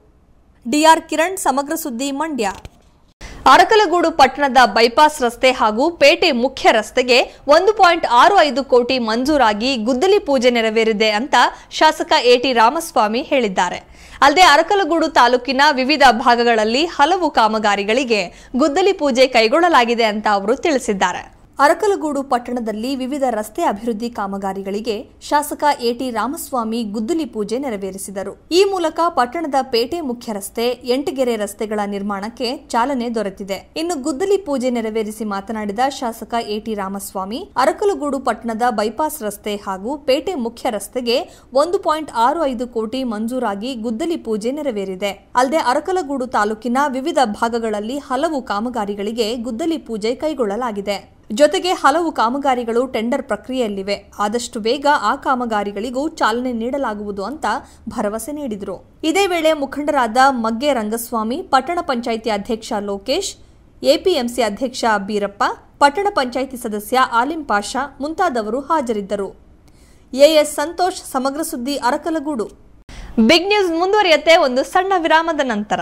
ಡಿಆರ್ ಕಿರಣ್, ಸಮಗ್ರ ಸುದ್ದಿ, ಮಂಡ್ಯ. ಅರಕಲಗೂಡು ಪಟ್ಟಣದ ಬೈಪಾಸ್ ರಸ್ತೆ ಹಾಗೂ ಪೇಟೆ ಮುಖ್ಯ ರಸ್ತೆಗೆ 1.65 ಕೋಟಿ ಮಂಜೂರಾಗಿ ಗುದ್ದಲಿ ಪೂಜೆ ನೆರವೇರಿದೆ ಅಂತ ಶಾಸಕ ಎ.ಟಿ. ರಾಮಸ್ವಾಮಿ ಹೇಳಿದ್ದಾರೆ. ಅಲ್ಲದೆ ಅರಕಲಗೂಡು ತಾಲೂಕಿನ ವಿವಿಧ ಭಾಗಗಳಲ್ಲಿ ಹಲವು ಕಾಮಗಾರಿಗಳಿಗೆ ಗುದ್ದಲಿ ಪೂಜೆ ಕೈಗೊಳ್ಳಲಾಗಿದೆ ಅಂತ ಅವರು ತಿಳಿಸಿದ್ದಾರೆ. ಅರಕಲಗೂಡು ಪಟ್ಟಣದಲ್ಲಿ ವಿವಿಧ ರಸ್ತೆ ಅಭಿವೃದ್ಧಿ ಕಾಮಗಾರಿಗಳಿಗೆ ಶಾಸಕ ಎ.ಟಿ. ರಾಮಸ್ವಾಮಿ ಗುದ್ದಲಿ ಪೂಜೆ ನೆರವೇರಿಸಿದರು. ಈ ಮೂಲಕ ಪಟ್ಟಣದ ಪೇಟೆ ಮುಖ್ಯ ರಸ್ತೆ, ಎಂಟಗೆರೆ ರಸ್ತೆಗಳ ನಿರ್ಮಾಣಕ್ಕೆ ಚಾಲನೆ ದೊರೆತಿದೆ. ಇನ್ನು ಗುದ್ದಲಿ ಪೂಜೆ ನೆರವೇರಿಸಿ ಮಾತನಾಡಿದ ಶಾಸಕ ಎ.ಟಿ. ರಾಮಸ್ವಾಮಿ, ಅರಕಲಗೂಡು ಪಟ್ಟಣದ ಬೈಪಾಸ್ ರಸ್ತೆ ಹಾಗೂ ಪೇಟೆ ಮುಖ್ಯ ರಸ್ತೆಗೆ 1.65 ಕೋಟಿ ಮಂಜೂರಾಗಿ ಗುದ್ದಲಿ ಪೂಜೆ ನೆರವೇರಿದೆ. ಅಲ್ಲದೆ ಅರಕಲಗೂಡು ತಾಲೂಕಿನ ವಿವಿಧ ಭಾಗಗಳಲ್ಲಿ ಹಲವು ಕಾಮಗಾರಿಗಳಿಗೆ ಗುದ್ದಲಿ ಪೂಜೆ ಕೈಗೊಳ್ಳಲಾಗಿದೆ. ಜೊತೆಗೆ ಹಲವು ಕಾಮಗಾರಿಗಳು ಟೆಂಡರ್ ಪ್ರಕ್ರಿಯೆಯಲ್ಲಿವೆ. ಆದಷ್ಟು ಬೇಗ ಆ ಕಾಮಗಾರಿಗಳಿಗೂ ಚಾಲನೆ ನೀಡಲಾಗುವುದು ಅಂತ ಭರವಸೆ ನೀಡಿದರು. ಇದೇ ವೇಳೆ ಮುಖಂಡರಾದ ಮಗ್ಗೆ ರಂಗಸ್ವಾಮಿ, ಪಟ್ಟಣ ಪಂಚಾಯಿತಿ ಅಧ್ಯಕ್ಷ ಲೋಕೇಶ್, ಎಪಿಎಂಸಿ ಅಧ್ಯಕ್ಷ ಬೀರಪ್ಪ, ಪಟ್ಟಣ ಪಂಚಾಯಿತಿ ಸದಸ್ಯ ಆಲಿಂ ಪಾಷಾ ಮುಂತಾದವರು ಹಾಜರಿದ್ದರು. ಎಎಸ್ ಸಂತೋಷ್, ಸಮಗ್ರ ಸುದ್ದಿ, ಅರಕಲಗೂಡು. ಬಿಗ್ ನ್ಯೂಸ್ ಮುಂದುವರಿಯುತ್ತೆ ಒಂದು ಸಣ್ಣ ವಿರಾಮದ ನಂತರ.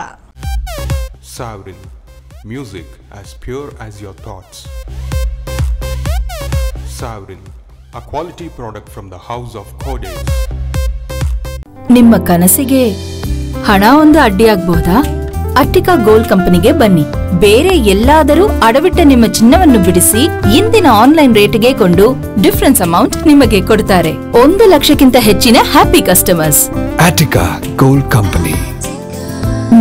Savrin, music as pure as your thoughts. Savrin, a quality product from the house of Codes. ನಿಮ್ಮ ಕನಸಿಗೆ ಹಣ ಒಂದು ಅಡ್ಡಿಯಾಗಬಹುದಾ? ಅಟ್ಟಿಕಾ ಗೋಲ್ಡ್ ಕಂಪನಿಗೆ ಬನ್ನಿ. ಬೇರೆ ಎಲ್ಲಾದರೂ ಅಡವಿಟ್ಟ ನಿಮ್ಮ ಚಿನ್ನವನ್ನು ಬಿಡಿಸಿ ಇಂದಿನ ಆನ್ಲೈನ್ ರೇಟ್ಗೆ ಕೊಂಡು ಡಿಫರೆನ್ಸ್ ಅಮೌಂಟ್ ನಿಮಗೆ ಕೊಡ್ತಾರೆ. 1 ಲಕ್ಷಕ್ಕಿಂತ ಹೆಚ್ಚಿನ happy customers. Attica gold company.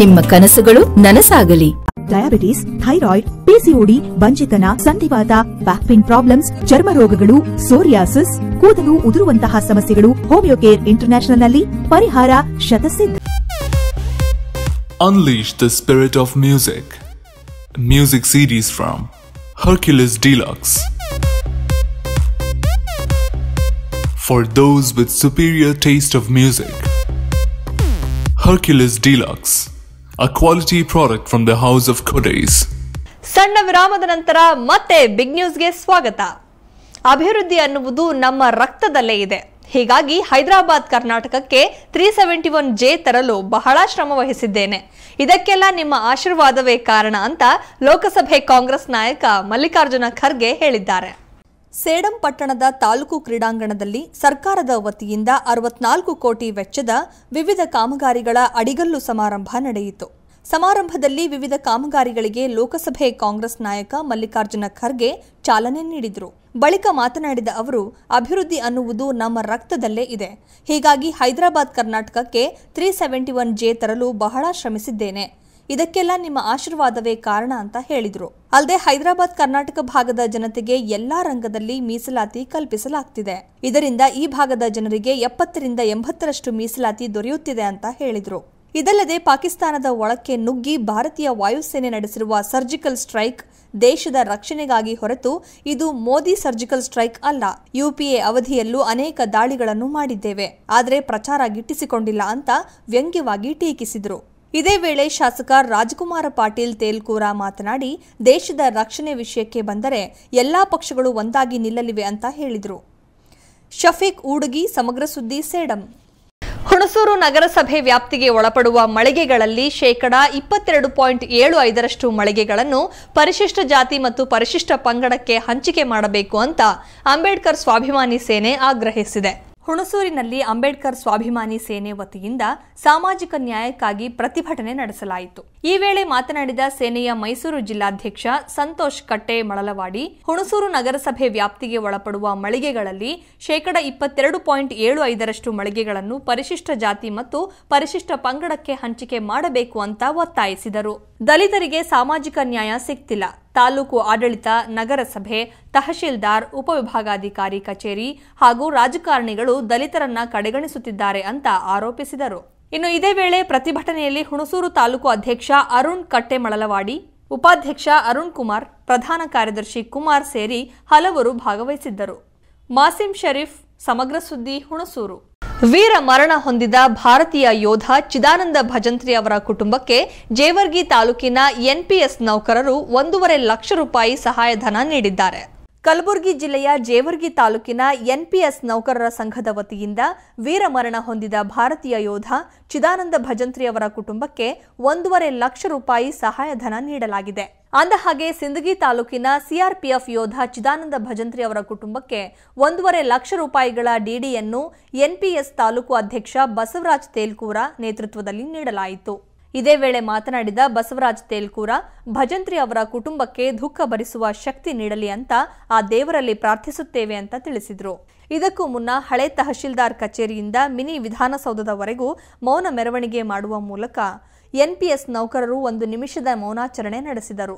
ನಿಮ್ಮ ಕನಸುಗಳು ನನಸಾಗಲಿ. ಡಯಾಬಿಟಿಸ್, ಥೈರಾಯ್ಡ್, ಪಿಸಿಒಡಿ, ಬಂಜಿತನ, ಸಂಧಿವಾತ, ಬ್ಯಾಕ್ ಪೇನ್ ಪ್ರಾಬ್ಲಮ್ಸ್, ಚರ್ಮ ರೋಗಗಳು, ಸೋರಿಯಾಸಿಸ್, ಕೂದಲು ಉದುರುವಂತಹ ಸಮಸ್ಯೆಗಳು ಹೋಮಿಯೋಕೇರ್ ಇಂಟರ್ನ್ಯಾಷನಲ್ ನಲ್ಲಿ ಪರಿಹಾರ ಶತಸಿದ್ಧ. Unleash the spirit of music. Music series from Hercules Deluxe. For those with superior taste of music. Hercules Deluxe, a quality product from the house of Codes. ಸಣ್ಣ ವಿರಾಮದ ನಂತರ ಮತ್ತೆ ಬಿಗ್ ನ್ಯೂಸ್ಗೆ ಸ್ವಾಗತ. ಅಭಿವೃದ್ಧಿ ಅನ್ನುವುದು ನಮ್ಮ ರಕ್ತದಲ್ಲೇ ಇದೆ. ಹೀಗಾಗಿ ಹೈದರಾಬಾದ್ ಕರ್ನಾಟಕಕ್ಕೆ 371J ತರಲು ಬಹಳ ಶ್ರಮ ವಹಿಸಿದ್ದೇನೆ. ಇದಕ್ಕೆಲ್ಲ ನಿಮ್ಮ ಆಶೀರ್ವಾದವೇ ಕಾರಣ ಅಂತ ಲೋಕಸಭೆ ಕಾಂಗ್ರೆಸ್ ನಾಯಕ ಮಲ್ಲಿಕಾರ್ಜುನ ಖರ್ಗೆ ಹೇಳಿದ್ದಾರೆ. ಸೇಡಂ ಪಟ್ಟಣದ ತಾಲೂಕು ಕ್ರೀಡಾಂಗಣದಲ್ಲಿ ಸರ್ಕಾರದ ವತಿಯಿಂದ 64 ಕೋಟಿ ವೆಚ್ಚದ ವಿವಿಧ ಕಾಮಗಾರಿಗಳ ಅಡಿಗಲ್ಲು ಸಮಾರಂಭ ನಡೆಯಿತು. ಸಮಾರಂಭದಲ್ಲಿ ವಿವಿಧ ಕಾಮಗಾರಿಗಳಿಗೆ ಲೋಕಸಭೆ ಕಾಂಗ್ರೆಸ್ ನಾಯಕ ಮಲ್ಲಿಕಾರ್ಜುನ ಖರ್ಗೆ ಚಾಲನೆ ನೀಡಿದರು. ಬಳಿಕ ಮಾತನಾಡಿದ ಅವರು, ಅಭಿವೃದ್ಧಿ ಅನ್ನುವುದು ನಮ್ಮ ರಕ್ತದಲ್ಲೇ ಇದೆ. ಹೀಗಾಗಿ ಹೈದರಾಬಾದ್ ಕರ್ನಾಟಕಕ್ಕೆ 371J ತರಲು ಬಹಳ ಶ್ರಮಿಸಿದ್ದೇನೆ. ಇದಕ್ಕೆಲ್ಲ ನಿಮ್ಮ ಆಶೀರ್ವಾದವೇ ಕಾರಣ ಅಂತ ಹೇಳಿದ್ರು. ಅಲ್ಲದೆ ಹೈದರಾಬಾದ್ ಕರ್ನಾಟಕ ಭಾಗದ ಜನತೆಗೆ ಎಲ್ಲಾ ರಂಗದಲ್ಲಿ ಮೀಸಲಾತಿ ಕಲ್ಪಿಸಲಾಗ್ತಿದೆ. ಇದರಿಂದ ಈ ಭಾಗದ ಜನರಿಗೆ 70ರಿಂದ 80ರಷ್ಟು ಮೀಸಲಾತಿ ದೊರೆಯುತ್ತಿದೆ ಅಂತ ಹೇಳಿದ್ರು. ಇದಲ್ಲದೆ ಪಾಕಿಸ್ತಾನದ ಒಳಕ್ಕೆ ನುಗ್ಗಿ ಭಾರತೀಯ ವಾಯುಸೇನೆ ನಡೆಸಿರುವ ಸರ್ಜಿಕಲ್ ಸ್ಟ್ರೈಕ್ ದೇಶದ ರಕ್ಷಣೆಗಾಗಿ ಹೊರತು ಇದು ಮೋದಿ ಸರ್ಜಿಕಲ್ ಸ್ಟ್ರೈಕ್ ಅಲ್ಲ. ಯುಪಿಎ ಅವಧಿಯಲ್ಲೂ ಅನೇಕ ದಾಳಿಗಳನ್ನು ಮಾಡಿದ್ದೇವೆ, ಆದರೆ ಪ್ರಚಾರ ಗಿಟ್ಟಿಸಿಕೊಂಡಿಲ್ಲ ಅಂತ ವ್ಯಂಗ್ಯವಾಗಿ ಟೀಕಿಸಿದರು. ಇದೇ ವೇಳೆ ಶಾಸಕ ರಾಜಕುಮಾರ ಪಾಟೀಲ್ ತೇಲ್ಕೂರ ಮಾತನಾಡಿ, ದೇಶದ ರಕ್ಷಣೆ ವಿಷಯಕ್ಕೆ ಬಂದರೆ ಎಲ್ಲಾ ಪಕ್ಷಗಳು ಒಂದಾಗಿ ನಿಲ್ಲಲಿವೆ ಅಂತ ಹೇಳಿದರು. ಶಫೀಕ್ ಊಡುಗಿ, ಸಮಗ್ರ ಸುದ್ದಿ, ಸೇಡಂ. ಹುಣಸೂರು ನಗರಸಭೆ ವ್ಯಾಪ್ತಿಗೆ ಒಳಪಡುವ ಮಳಿಗೆಗಳಲ್ಲಿ 22.75% ಮಳಿಗೆಗಳನ್ನು ಪರಿಶಿಷ್ಟ ಜಾತಿ ಮತ್ತು ಪರಿಶಿಷ್ಟ ಪಂಗಡಕ್ಕೆ ಹಂಚಿಕೆ ಮಾಡಬೇಕು ಅಂತ ಅಂಬೇಡ್ಕರ್ ಸ್ವಾಭಿಮಾನಿ ಸೇನೆ ಆಗ್ರಹಿಸಿದೆ. ಹುಣಸೂರಿನಲ್ಲಿ ಅಂಬೇಡ್ಕರ್ ಸ್ವಾಭಿಮಾನಿ ಸೇನೆ ವತಿಯಿಂದ ಸಾಮಾಜಿಕ ನ್ಯಾಯಕ್ಕಾಗಿ ಪ್ರತಿಭಟನೆ ನಡೆಸಲಾಯಿತು. ಈ ವೇಳೆ ಮಾತನಾಡಿದ ಸೇನೆಯ ಮೈಸೂರು ಜಿಲ್ಲಾಧ್ಯಕ್ಷ ಸಂತೋಷ್ ಕಟ್ಟೆ ಮಳಲವಾಡಿ, ಹುಣಸೂರು ನಗರಸಭೆ ವ್ಯಾಪ್ತಿಗೆ ಒಳಪಡುವ ಮಳಿಗೆಗಳಲ್ಲಿ 22.75% ಮಳಿಗೆಗಳನ್ನು ಪರಿಶಿಷ್ಟ ಜಾತಿ ಮತ್ತು ಪರಿಶಿಷ್ಟ ಪಂಗಡಕ್ಕೆ ಹಂಚಿಕೆ ಮಾಡಬೇಕು ಅಂತ ಒತ್ತಾಯಿಸಿದರು. ದಲಿತರಿಗೆ ಸಾಮಾಜಿಕ ನ್ಯಾಯ ಸಿಗ್ತಿಲ್ಲ. ತಾಲೂಕು ಆಡಳಿತ, ನಗರಸಭೆ, ತಹಶೀಲ್ದಾರ್, ಉಪವಿಭಾಗಾಧಿಕಾರಿ ಕಚೇರಿ ಹಾಗೂ ರಾಜಕಾರಣಿಗಳು ದಲಿತರನ್ನ ಕಡೆಗಣಿಸುತ್ತಿದ್ದಾರೆ ಅಂತ ಆರೋಪಿಸಿದರು. ಇನ್ನು ಇದೇ ವೇಳೆ ಪ್ರತಿಭಟನೆಯಲ್ಲಿ ಹುಣಸೂರು ತಾಲೂಕು ಅಧ್ಯಕ್ಷ ಅರುಣ್ ಕಟ್ಟೆ ಮಳಲವಾಡಿ, ಉಪಾಧ್ಯಕ್ಷ ಅರುಣ್ ಕುಮಾರ್, ಪ್ರಧಾನ ಕಾರ್ಯದರ್ಶಿ ಕುಮಾರ್ ಸೇರಿ ಹಲವರು ಭಾಗವಹಿಸಿದ್ದರು. ಮಾಸಿಂ ಶರೀಫ್, ಸಮಗ್ರ ಸುದ್ದಿ, ಹುಣಸೂರು. ವೀರ ಮರಣ ಹೊಂದಿದ ಭಾರತೀಯ ಯೋಧ ಚಿದಾನಂದ ಭಜಂತ್ರಿ ಅವರ ಕುಟುಂಬಕ್ಕೆ ಜೇವರ್ಗಿ ತಾಲೂಕಿನ ಎನ್ಪಿಎಸ್ ನೌಕರರು 1.5 ಲಕ್ಷ ರೂಪಾಯಿ ಸಹಾಯಧನ ನೀಡಿದ್ದಾರೆ. ಕಲಬುರಗಿ ಜಿಲ್ಲೆಯ ಜೇವರ್ಗಿ ತಾಲೂಕಿನ ಎನ್ಪಿಎಸ್ ನೌಕರರ ಸಂಘದ ವತಿಯಿಂದ ವೀರ ಮರಣ ಹೊಂದಿದ ಭಾರತೀಯ ಯೋಧ ಚಿದಾನಂದ ಭಜಂತ್ರಿ ಅವರ ಕುಟುಂಬಕ್ಕೆ 1.5 ಲಕ್ಷ ರೂಪಾಯಿ ಸಹಾಯಧನ ನೀಡಲಾಗಿದೆ. ಅಂದಹಾಗೆ ಸಿಂದಗಿ ತಾಲೂಕಿನ ಸಿಆರ್ಪಿಎಫ್ ಯೋಧ ಚಿದಾನಂದ ಭಜಂತ್ರಿ ಅವರ ಕುಟುಂಬಕ್ಕೆ 1.5 ಲಕ್ಷ ರೂಪಾಯಿಗಳ ಡಿಡಿಯನ್ನು ಎನ್ಪಿಎಸ್ ತಾಲೂಕು ಅಧ್ಯಕ್ಷ ಬಸವರಾಜ್ ತೇಲ್ಕೂರ ನೇತೃತ್ವದಲ್ಲಿ ನೀಡಲಾಯಿತು. ಇದೇ ವೇಳೆ ಮಾತನಾಡಿದ ಬಸವರಾಜ್ ತೇಲ್ಕೂರ, ಭಜಂತ್ರಿ ಅವರ ಕುಟುಂಬಕ್ಕೆ ದುಃಖ ಭರಿಸುವ ಶಕ್ತಿ ನೀಡಲಿ ಅಂತ ಆ ದೇವರಲ್ಲಿ ಪ್ರಾರ್ಥಿಸುತ್ತೇವೆ ಅಂತ ತಿಳಿಸಿದರು. ಇದಕ್ಕೂ ಮುನ್ನ ಹಳೆ ತಹಶೀಲ್ದಾರ್ ಕಚೇರಿಯಿಂದ ಮಿನಿ ವಿಧಾನಸೌಧದವರೆಗೂ ಮೌನ ಮೆರವಣಿಗೆ ಮಾಡುವ ಮೂಲಕ ಎನ್ಪಿಎಸ್ ನೌಕರರು 1 ನಿಮಿಷದ ಮೌನಾಚರಣೆ ನಡೆಸಿದರು.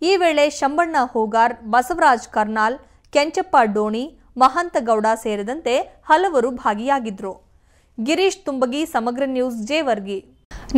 ಈ ವೇಳೆ ಶಂಬಣ್ಣ ಹೋಗಾರ್, ಬಸವರಾಜ್ ಕರ್ನಾಲ್, ಕೆಂಚಪ್ಪ ಡೋಣಿ, ಮಹಂತಗೌಡ ಸೇರಿದಂತೆ ಹಲವರು ಭಾಗಿಯಾಗಿದ್ದರು. ಗಿರೀಶ್ ತುಂಬಗಿ, ಸಮಗ್ರ ನ್ಯೂಸ್, ಜೇವರ್ಗಿ.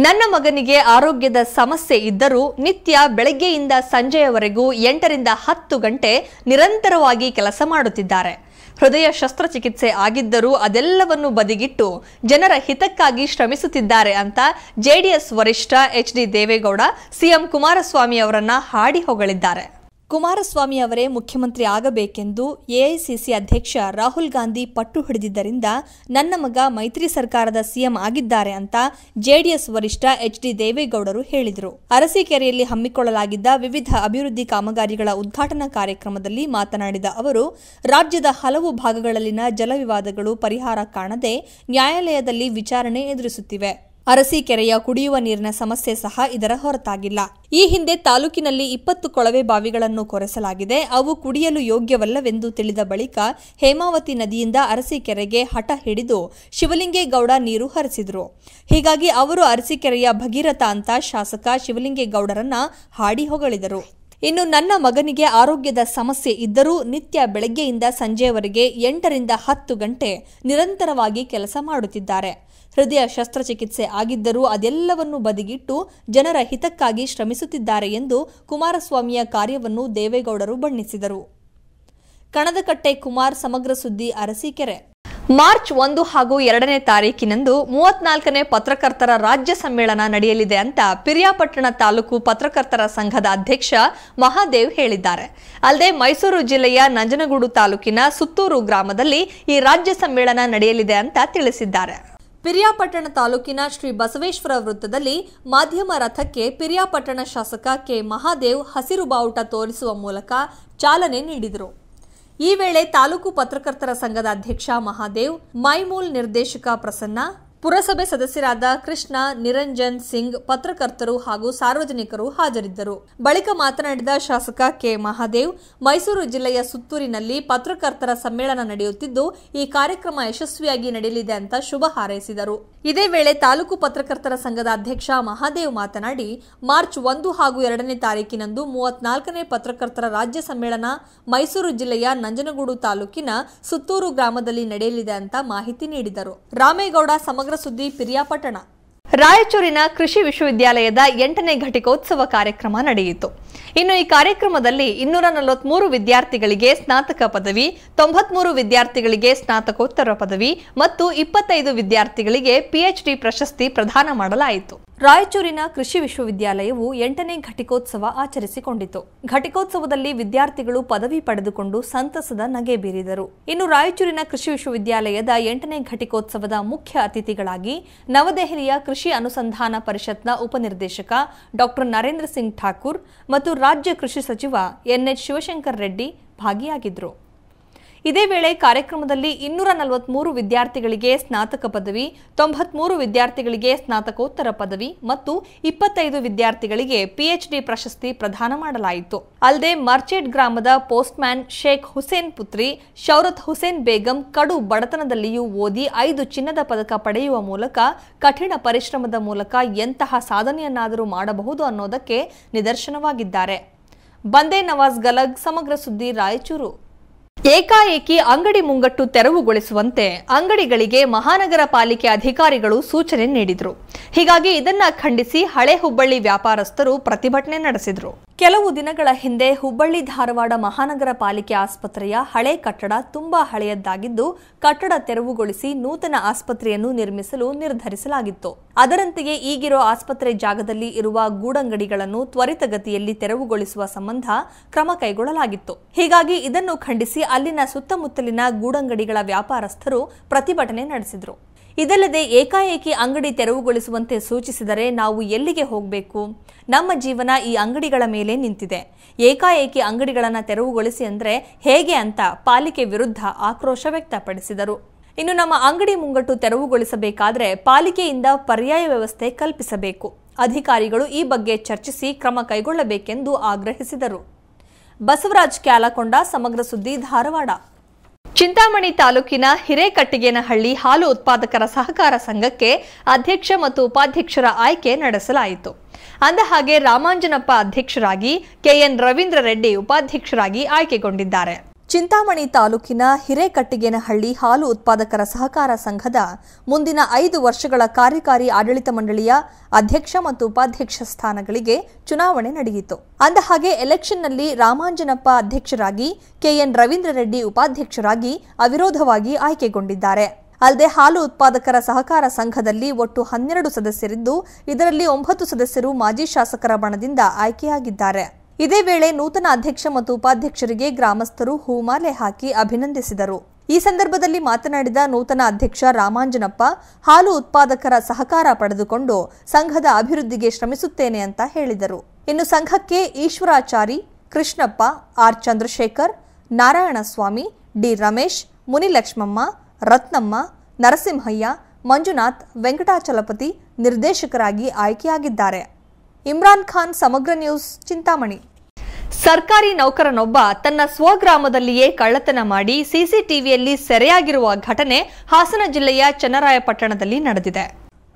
ನನ್ನ ಮಗನಿಗೆ ಆರೋಗ್ಯದ ಸಮಸ್ಯೆ ಇದ್ದರೂ ನಿತ್ಯ ಬೆಳಗ್ಗೆಯಿಂದ ಸಂಜೆಯವರೆಗೂ 8ರಿಂದ 10 ಗಂಟೆ ನಿರಂತರವಾಗಿ ಕೆಲಸ ಮಾಡುತ್ತಿದ್ದಾರೆ. ಹೃದಯ ಶಸ್ತ್ರಚಿಕಿತ್ಸೆ ಆಗಿದ್ದರೂ ಅದೆಲ್ಲವನ್ನು ಬದಿಗಿಟ್ಟು ಜನರ ಹಿತಕ್ಕಾಗಿ ಶ್ರಮಿಸುತ್ತಿದ್ದಾರೆ ಅಂತ ಜೆಡಿಎಸ್ ವರಿಷ್ಠ ಎಚ್.ಡಿ. ದೇವೇಗೌಡ ಸಿಎಂ ಕುಮಾರಸ್ವಾಮಿ ಅವರನ್ನ ಹಾಡಿ ಹೊಗಳಿದ್ದಾರೆ. ಕುಮಾರಸ್ವಾಮಿ ಅವರೇ ಮುಖ್ಯಮಂತ್ರಿ ಆಗಬೇಕೆಂದು ಎಐಸಿಸಿ ಅಧ್ಯಕ್ಷ ರಾಹುಲ್ ಗಾಂಧಿ ಪಟ್ಟು ಹಿಡಿದಿದ್ದರಿಂದ ನನ್ನ ಮಗ ಮೈತ್ರಿ ಸರ್ಕಾರದ ಸಿಎಂ ಆಗಿದ್ದಾರೆ ಅಂತ ಜೆಡಿಎಸ್ ವರಿಷ್ಠ ಎಚ್.ಡಿ. ದೇವೇಗೌಡರು ಹೇಳಿದರು. ಅರಸೀಕೆರೆಯಲ್ಲಿ ಹಮ್ಮಿಕೊಳ್ಳಲಾಗಿದ್ದ ವಿವಿಧ ಅಭಿವೃದ್ಧಿ ಕಾಮಗಾರಿಗಳ ಉದ್ಘಾಟನಾ ಕಾರ್ಯಕ್ರಮದಲ್ಲಿ ಮಾತನಾಡಿದ ಅವರು, ರಾಜ್ಯದ ಹಲವು ಭಾಗಗಳಲ್ಲಿನ ಜಲವಿವಾದಗಳು ಪರಿಹಾರ ಕಾಣದೆ ನ್ಯಾಯಾಲಯದಲ್ಲಿ ವಿಚಾರಣೆ ಎದುರಿಸುತ್ತಿವೆ. ಅರಸೀಕೆರೆಯ ಕುಡಿಯುವ ನೀರಿನ ಸಮಸ್ಯೆ ಸಹ ಇದರ ಹೊರತಾಗಿಲ್ಲ. ಈ ಹಿಂದೆ ತಾಲೂಕಿನಲ್ಲಿ 20 ಕೊಳವೆ ಬಾವಿಗಳನ್ನು ಕೊರೆಸಲಾಗಿದೆ. ಅವು ಕುಡಿಯಲು ಯೋಗ್ಯವಲ್ಲವೆಂದು ತಿಳಿದ ಬಳಿಕ ಹೇಮಾವತಿ ನದಿಯಿಂದ ಅರಸೀಕೆರೆಗೆ ಹಠ ಹಿಡಿದು ಶಿವಲಿಂಗೇಗೌಡ ನೀರು ಹರಿಸಿದ್ರು. ಹೀಗಾಗಿ ಅವರು ಅರಸೀಕೆರೆಯ ಭಗೀರಥ ಅಂತ ಶಾಸಕ ಶಿವಲಿಂಗೇಗೌಡರನ್ನ ಹಾಡಿ ಹೊಗಳಿದರು. ಇನ್ನು ನನ್ನ ಮಗನಿಗೆ ಆರೋಗ್ಯದ ಸಮಸ್ಯೆ ಇದ್ದರೂ ನಿತ್ಯ ಬೆಳಗ್ಗೆಯಿಂದ ಸಂಜೆಯವರೆಗೆ 8ರಿಂದ 10 ಗಂಟೆ ನಿರಂತರವಾಗಿ ಕೆಲಸ ಮಾಡುತ್ತಿದ್ದಾರೆ. ಹೃದಯ ಶಸ್ತ್ರಚಿಕಿತ್ಸೆ ಆಗಿದ್ದರೂ ಅದೆಲ್ಲವನ್ನು ಬದಿಗಿಟ್ಟು ಜನರ ಹಿತಕ್ಕಾಗಿ ಶ್ರಮಿಸುತ್ತಿದ್ದಾರೆ ಎಂದು ಕುಮಾರಸ್ವಾಮಿಯ ಕಾರ್ಯವನ್ನು ದೇವೇಗೌಡರು ಬಣ್ಣಿಸಿದರು. ಕಣದಕಟ್ಟೆ ಕುಮಾರ್, ಸಮಗ್ರ ಸುದ್ದಿ, ಅರಸೀಕೆರೆ. ಮಾರ್ಚ್ 1 ಹಾಗೂ 2ನೇ ತಾರೀಕಿನಂದು 34ನೇ ಪತ್ರಕರ್ತರ ರಾಜ್ಯ ಸಮ್ಮೇಳನ ನಡೆಯಲಿದೆ ಅಂತ ಪಿರಿಯಾಪಟ್ಟಣ ತಾಲೂಕು ಪತ್ರಕರ್ತರ ಸಂಘದ ಅಧ್ಯಕ್ಷ ಮಹಾದೇವ್ ಹೇಳಿದ್ದಾರೆ. ಅಲ್ಲದೆ ಮೈಸೂರು ಜಿಲ್ಲೆಯ ನಂಜನಗೂಡು ತಾಲೂಕಿನ ಸುತ್ತೂರು ಗ್ರಾಮದಲ್ಲಿ ಈ ರಾಜ್ಯ ಸಮ್ಮೇಳನ ನಡೆಯಲಿದೆ ಅಂತ ತಿಳಿಸಿದ್ದಾರೆ. ಪಿರಿಯಾಪಟ್ಟಣ ತಾಲೂಕಿನ ಶ್ರೀ ಬಸವೇಶ್ವರ ವೃತ್ತದಲ್ಲಿ ಮಾಧ್ಯಮ ರಥಕ್ಕೆ ಪಿರಿಯಾಪಟ್ಟಣ ಶಾಸಕ ಕೆ ಮಹಾದೇವ್ ಹಸಿರು ಬಾವುಟ ತೋರಿಸುವ ಮೂಲಕ ಚಾಲನೆ ನೀಡಿದರು. ಈ ವೇಳೆ ತಾಲೂಕು ಪತ್ರಕರ್ತರ ಸಂಘದ ಅಧ್ಯಕ್ಷ ಮಹಾದೇವ್, ಮೈಮೂಲ್ ನಿರ್ದೇಶಕ ಪ್ರಸನ್ನ, ಪುರಸಭೆ ಸದಸ್ಯರಾದ ಕೃಷ್ಣ, ನಿರಂಜನ್ ಸಿಂಗ್, ಪತ್ರಕರ್ತರು ಹಾಗೂ ಸಾರ್ವಜನಿಕರು ಹಾಜರಿದ್ದರು. ಬಳಿಕ ಮಾತನಾಡಿದ ಶಾಸಕ ಕೆ. ಮಹಾದೇವ್, ಮೈಸೂರು ಜಿಲ್ಲೆಯ ಸುತ್ತೂರಿನಲ್ಲಿ ಪತ್ರಕರ್ತರ ಸಮ್ಮೇಳನ ನಡೆಯುತ್ತಿದ್ದು, ಈ ಕಾರ್ಯಕ್ರಮ ಯಶಸ್ವಿಯಾಗಿ ನಡೆಯಲಿದೆ ಅಂತ ಶುಭ ಹಾರೈಸಿದರು. ಇದೇ ವೇಳೆ ತಾಲೂಕು ಪತ್ರಕರ್ತರ ಸಂಘದ ಅಧ್ಯಕ್ಷ ಮಹಾದೇವ್ ಮಾತನಾಡಿ, ಮಾರ್ಚ್ 1 ಹಾಗೂ 2ನೇ ತಾರೀಕಿನಂದು 34ನೇ ಪತ್ರಕರ್ತರ ರಾಜ್ಯ ಸಮ್ಮೇಳನ ಮೈಸೂರು ಜಿಲ್ಲೆಯ ನಂಜನಗೂಡು ತಾಲೂಕಿನ ಸುತ್ತೂರು ಗ್ರಾಮದಲ್ಲಿ ನಡೆಯಲಿದೆ ಅಂತ ಮಾಹಿತಿ ನೀಡಿದರು. ರಾಮೇಗೌಡ, ಸಮಗ್ರ ಸುದ್ದಿ, ಪಿರಿಯಾಪಟ್ಟಣ. ರಾಯಚೂರಿನ ಕೃಷಿ ವಿಶ್ವವಿದ್ಯಾಲಯದ 8ನೇ ಘಟಿಕೋತ್ಸವ ಕಾರ್ಯಕ್ರಮ ನಡೆಯಿತು. ಇನ್ನು ಈ ಕಾರ್ಯಕ್ರಮದಲ್ಲಿ 243 ವಿದ್ಯಾರ್ಥಿಗಳಿಗೆ ಸ್ನಾತಕ ಪದವಿ, 93 ವಿದ್ಯಾರ್ಥಿಗಳಿಗೆ ಸ್ನಾತಕೋತ್ತರ ಪದವಿ ಮತ್ತು 25 ವಿದ್ಯಾರ್ಥಿಗಳಿಗೆ ಪಿಎಚ್ಡಿ ಪ್ರಶಸ್ತಿ ಪ್ರದಾನ ಮಾಡಲಾಯಿತು. ರಾಯಚೂರಿನ ಕೃಷಿ ವಿಶ್ವವಿದ್ಯಾಲಯವು 8ನೇ ಘಟಿಕೋತ್ಸವ ಆಚರಿಸಿಕೊಂಡಿತು. ಘಟಿಕೋತ್ಸವದಲ್ಲಿ ವಿದ್ಯಾರ್ಥಿಗಳು ಪದವಿ ಪಡೆದುಕೊಂಡು ಸಂತಸದ ನಗೆ ಬೀರಿದರು. ಇನ್ನು ರಾಯಚೂರಿನ ಕೃಷಿ ವಿಶ್ವವಿದ್ಯಾಲಯದ 8ನೇ ಘಟಿಕೋತ್ಸವದ ಮುಖ್ಯ ಅತಿಥಿಗಳಾಗಿ ನವದೆಹಲಿಯ ಕೃಷಿ ಅನುಸಂಧಾನ ಪರಿಷತ್ನ ಉಪನಿರ್ದೇಶಕ ಡಾ ನರೇಂದ್ರ ಸಿಂಗ್ ಠಾಕೂರ್ ಮತ್ತು ರಾಜ್ಯ ಕೃಷಿ ಸಚಿವ ಎನ್ಎಚ್ ಶಿವಶಂಕರ್ ರೆಡ್ಡಿ ಭಾಗಿಯಾಗಿದ್ದರು. ಇದೇ ವೇಳೆ ಕಾರ್ಯಕ್ರಮದಲ್ಲಿ 243 ವಿದ್ಯಾರ್ಥಿಗಳಿಗೆ ಸ್ನಾತಕ ಪದವಿ, 93 ವಿದ್ಯಾರ್ಥಿಗಳಿಗೆ ಸ್ನಾತಕೋತ್ತರ ಪದವಿ ಮತ್ತು 25 ವಿದ್ಯಾರ್ಥಿಗಳಿಗೆ ಪಿಎಚ್ಡಿ ಪ್ರಶಸ್ತಿ ಪ್ರದಾನ ಮಾಡಲಾಯಿತು. ಅಲ್ಲದೆ ಮರ್ಚೆಟ್ ಗ್ರಾಮದ ಪೋಸ್ಟ್ಮ್ಯಾನ್ ಶೇಖ್ ಹುಸೇನ್ ಪುತ್ರಿ ಶೌರತ್ ಹುಸೇನ್ ಬೇಗಂ ಕಡು ಬಡತನದಲ್ಲಿಯೂ ಓದಿ 5 ಚಿನ್ನದ ಪದಕ ಪಡೆಯುವ ಮೂಲಕ ಕಠಿಣ ಪರಿಶ್ರಮದ ಮೂಲಕ ಎಂತಹ ಸಾಧನೆಯನ್ನಾದರೂ ಮಾಡಬಹುದು ಅನ್ನೋದಕ್ಕೆ ನಿದರ್ಶನವಾಗಿದ್ದಾರೆ. ಬಂದೇ ನವಾಜ್ ಗಲಗ್, ಸಮಗ್ರ ಸುದ್ದಿ, ರಾಯಚೂರು. ಏಕಾಏಕಿ ಅಂಗಡಿ ಮುಂಗಟ್ಟು ತೆರವುಗೊಳಿಸುವಂತೆ ಅಂಗಡಿಗಳಿಗೆ ಮಹಾನಗರ ಪಾಲಿಕೆ ಅಧಿಕಾರಿಗಳು ಸೂಚನೆ ನೀಡಿದರು. ಹೀಗಾಗಿ ಇದನ್ನ ಖಂಡಿಸಿ ಹಳೆ ಹುಬ್ಬಳ್ಳಿ ವ್ಯಾಪಾರಸ್ಥರು ಪ್ರತಿಭಟನೆ ನಡೆಸಿದರು. ಕೆಲವು ದಿನಗಳ ಹಿಂದೆ ಹುಬ್ಬಳ್ಳಿ ಧಾರವಾಡ ಮಹಾನಗರ ಪಾಲಿಕೆ ಆಸ್ಪತ್ರೆಯ ಹಳೆ ಕಟ್ಟಡ ತುಂಬಾ ಹಳೆಯದ್ದಾಗಿದ್ದು, ಕಟ್ಟಡ ತೆರವುಗೊಳಿಸಿ ನೂತನ ಆಸ್ಪತ್ರೆಯನ್ನು ನಿರ್ಮಿಸಲು ನಿರ್ಧರಿಸಲಾಗಿತ್ತು. ಅದರಂತೆಯೇ ಈಗಿರೋ ಆಸ್ಪತ್ರೆ ಜಾಗದಲ್ಲಿ ಇರುವ ಗೂಡಂಗಡಿಗಳನ್ನು ತ್ವರಿತಗತಿಯಲ್ಲಿ ತೆರವುಗೊಳಿಸುವ ಸಂಬಂಧ ಕ್ರಮ ಕೈಗೊಳ್ಳಲಾಗಿತ್ತು. ಹೀಗಾಗಿ ಇದನ್ನು ಖಂಡಿಸಿ ಅಲ್ಲಿನ ಸುತ್ತಮುತ್ತಲಿನ ಗೂಡಂಗಡಿಗಳ ವ್ಯಾಪಾರಸ್ಥರು ಪ್ರತಿಭಟನೆ ನಡೆಸಿದರು. ಇದಲ್ಲದೆ ಏಕಾಏಕಿ ಅಂಗಡಿ ತೆರವುಗೊಳಿಸುವಂತೆ ಸೂಚಿಸಿದರೆ ನಾವು ಎಲ್ಲಿಗೆ ಹೋಗಬೇಕು? ನಮ್ಮ ಜೀವನ ಈ ಅಂಗಡಿಗಳ ಮೇಲೆ ನಿಂತಿದೆ. ಏಕಾಏಕಿ ಅಂಗಡಿಗಳನ್ನು ತೆರವುಗೊಳಿಸಿ ಅಂದರೆ ಹೇಗೆ ಅಂತ ಪಾಲಿಕೆ ವಿರುದ್ಧ ಆಕ್ರೋಶ ವ್ಯಕ್ತಪಡಿಸಿದರು. ಇನ್ನು ನಮ್ಮ ಅಂಗಡಿ ಮುಂಗಟ್ಟು ತೆರವುಗೊಳಿಸಬೇಕಾದ್ರೆ ಪಾಲಿಕೆಯಿಂದ ಪರ್ಯಾಯ ವ್ಯವಸ್ಥೆ ಕಲ್ಪಿಸಬೇಕು. ಅಧಿಕಾರಿಗಳು ಈ ಬಗ್ಗೆ ಚರ್ಚಿಸಿ ಕ್ರಮ ಕೈಗೊಳ್ಳಬೇಕೆಂದು ಆಗ್ರಹಿಸಿದರು. ಬಸವರಾಜ್ ಕ್ಯಾಲಕೊಂಡ, ಸಮಗ್ರ ಸುದ್ದಿ, ಧಾರವಾಡ. ಚಿಂತಾಮಣಿ ತಾಲೂಕಿನ ಹಿರೇಕಟ್ಟಿಗೇನಹಳ್ಳಿ ಹಾಲು ಉತ್ಪಾದಕರ ಸಹಕಾರ ಸಂಘಕ್ಕೆ ಅಧ್ಯಕ್ಷ ಮತ್ತು ಉಪಾಧ್ಯಕ್ಷರ ಆಯ್ಕೆ ನಡೆಸಲಾಯಿತು. ಅಂದಹಾಗೆ ರಾಮಾಂಜನಪ್ಪ ಅಧ್ಯಕ್ಷರಾಗಿ, ಕೆಎನ್ ರವೀಂದ್ರ ರೆಡ್ಡಿ ಉಪಾಧ್ಯಕ್ಷರಾಗಿ ಆಯ್ಕೆಗೊಂಡಿದ್ದಾರೆ. ಚಿಂತಾಮಣಿ ತಾಲೂಕಿನ ಹಿರೇಕಟ್ಟಿಗೇನಹಳ್ಳಿ ಹಾಲು ಉತ್ಪಾದಕರ ಸಹಕಾರ ಸಂಘದ ಮುಂದಿನ 5 ವರ್ಷಗಳ ಕಾರ್ಯಕಾರಿ ಆಡಳಿತ ಮಂಡಳಿಯ ಅಧ್ಯಕ್ಷ ಮತ್ತು ಉಪಾಧ್ಯಕ್ಷ ಸ್ಥಾನಗಳಿಗೆ ಚುನಾವಣೆ ನಡೆಯಿತು. ಅಂದಹಾಗೆ ಎಲೆಕ್ಷನ್ನಲ್ಲಿ ರಾಮಾಂಜನಪ್ಪ ಅಧ್ಯಕ್ಷರಾಗಿ, ಕೆಎನ್ ರವೀಂದ್ರ ರೆಡ್ಡಿ ಉಪಾಧ್ಯಕ್ಷರಾಗಿ ಅವಿರೋಧವಾಗಿ ಆಯ್ಕೆಗೊಂಡಿದ್ದಾರೆ. ಅಲ್ಲದೆ ಹಾಲು ಉತ್ಪಾದಕರ ಸಹಕಾರ ಸಂಘದಲ್ಲಿ ಒಟ್ಟು 12 ಸದಸ್ಯರಿದ್ದು, ಇದರಲ್ಲಿ 9 ಸದಸ್ಯರು ಮಾಜಿ ಶಾಸಕರ ಬಣದಿಂದ ಆಯ್ಕೆಯಾಗಿದ್ದಾರೆ. ಇದೇ ವೇಳೆ ನೂತನ ಅಧ್ಯಕ್ಷ ಮತ್ತು ಉಪಾಧ್ಯಕ್ಷರಿಗೆ ಗ್ರಾಮಸ್ಥರು ಹೂಮಾಲೆ ಹಾಕಿ ಅಭಿನಂದಿಸಿದರು. ಈ ಸಂದರ್ಭದಲ್ಲಿ ಮಾತನಾಡಿದ ನೂತನ ಅಧ್ಯಕ್ಷ ರಾಮಾಂಜನಪ್ಪ, ಹಾಲು ಉತ್ಪಾದಕರ ಸಹಕಾರ ಪಡೆದುಕೊಂಡು ಸಂಘದ ಅಭಿವೃದ್ಧಿಗೆ ಶ್ರಮಿಸುತ್ತೇನೆ ಅಂತ ಹೇಳಿದರು. ಇನ್ನು ಸಂಘಕ್ಕೆ ಈಶ್ವರಾಚಾರಿ, ಕೃಷ್ಣಪ್ಪ, ಆರ್ ಚಂದ್ರಶೇಖರ್, ನಾರಾಯಣಸ್ವಾಮಿ, ಡಿ ರಮೇಶ್, ಮುನಿಲಕ್ಷ್ಮಮ್ಮ, ರತ್ನಮ್ಮ, ನರಸಿಂಹಯ್ಯ, ಮಂಜುನಾಥ್, ವೆಂಕಟಾಚಲಪತಿ ನಿರ್ದೇಶಕರಾಗಿ ಆಯ್ಕೆಯಾಗಿದ್ದಾರೆ. ಇಮ್ರಾನ್ ಖಾನ್, ಸಮಗ್ರ ನ್ಯೂಸ್, ಚಿಂತಾಮಣಿ. ಸರ್ಕಾರಿ ನೌಕರನೊಬ್ಬ ತನ್ನ ಸ್ವಗ್ರಾಮದಲ್ಲಿಯೇ ಕಳ್ಳತನ ಮಾಡಿ ಸಿಸಿಟಿವಿಯಲ್ಲಿ ಸೆರೆಯಾಗಿರುವ ಘಟನೆ ಹಾಸನ ಜಿಲ್ಲೆಯ ಚನ್ನರಾಯಪಟ್ಟಣದಲ್ಲಿ ನಡೆದಿದೆ.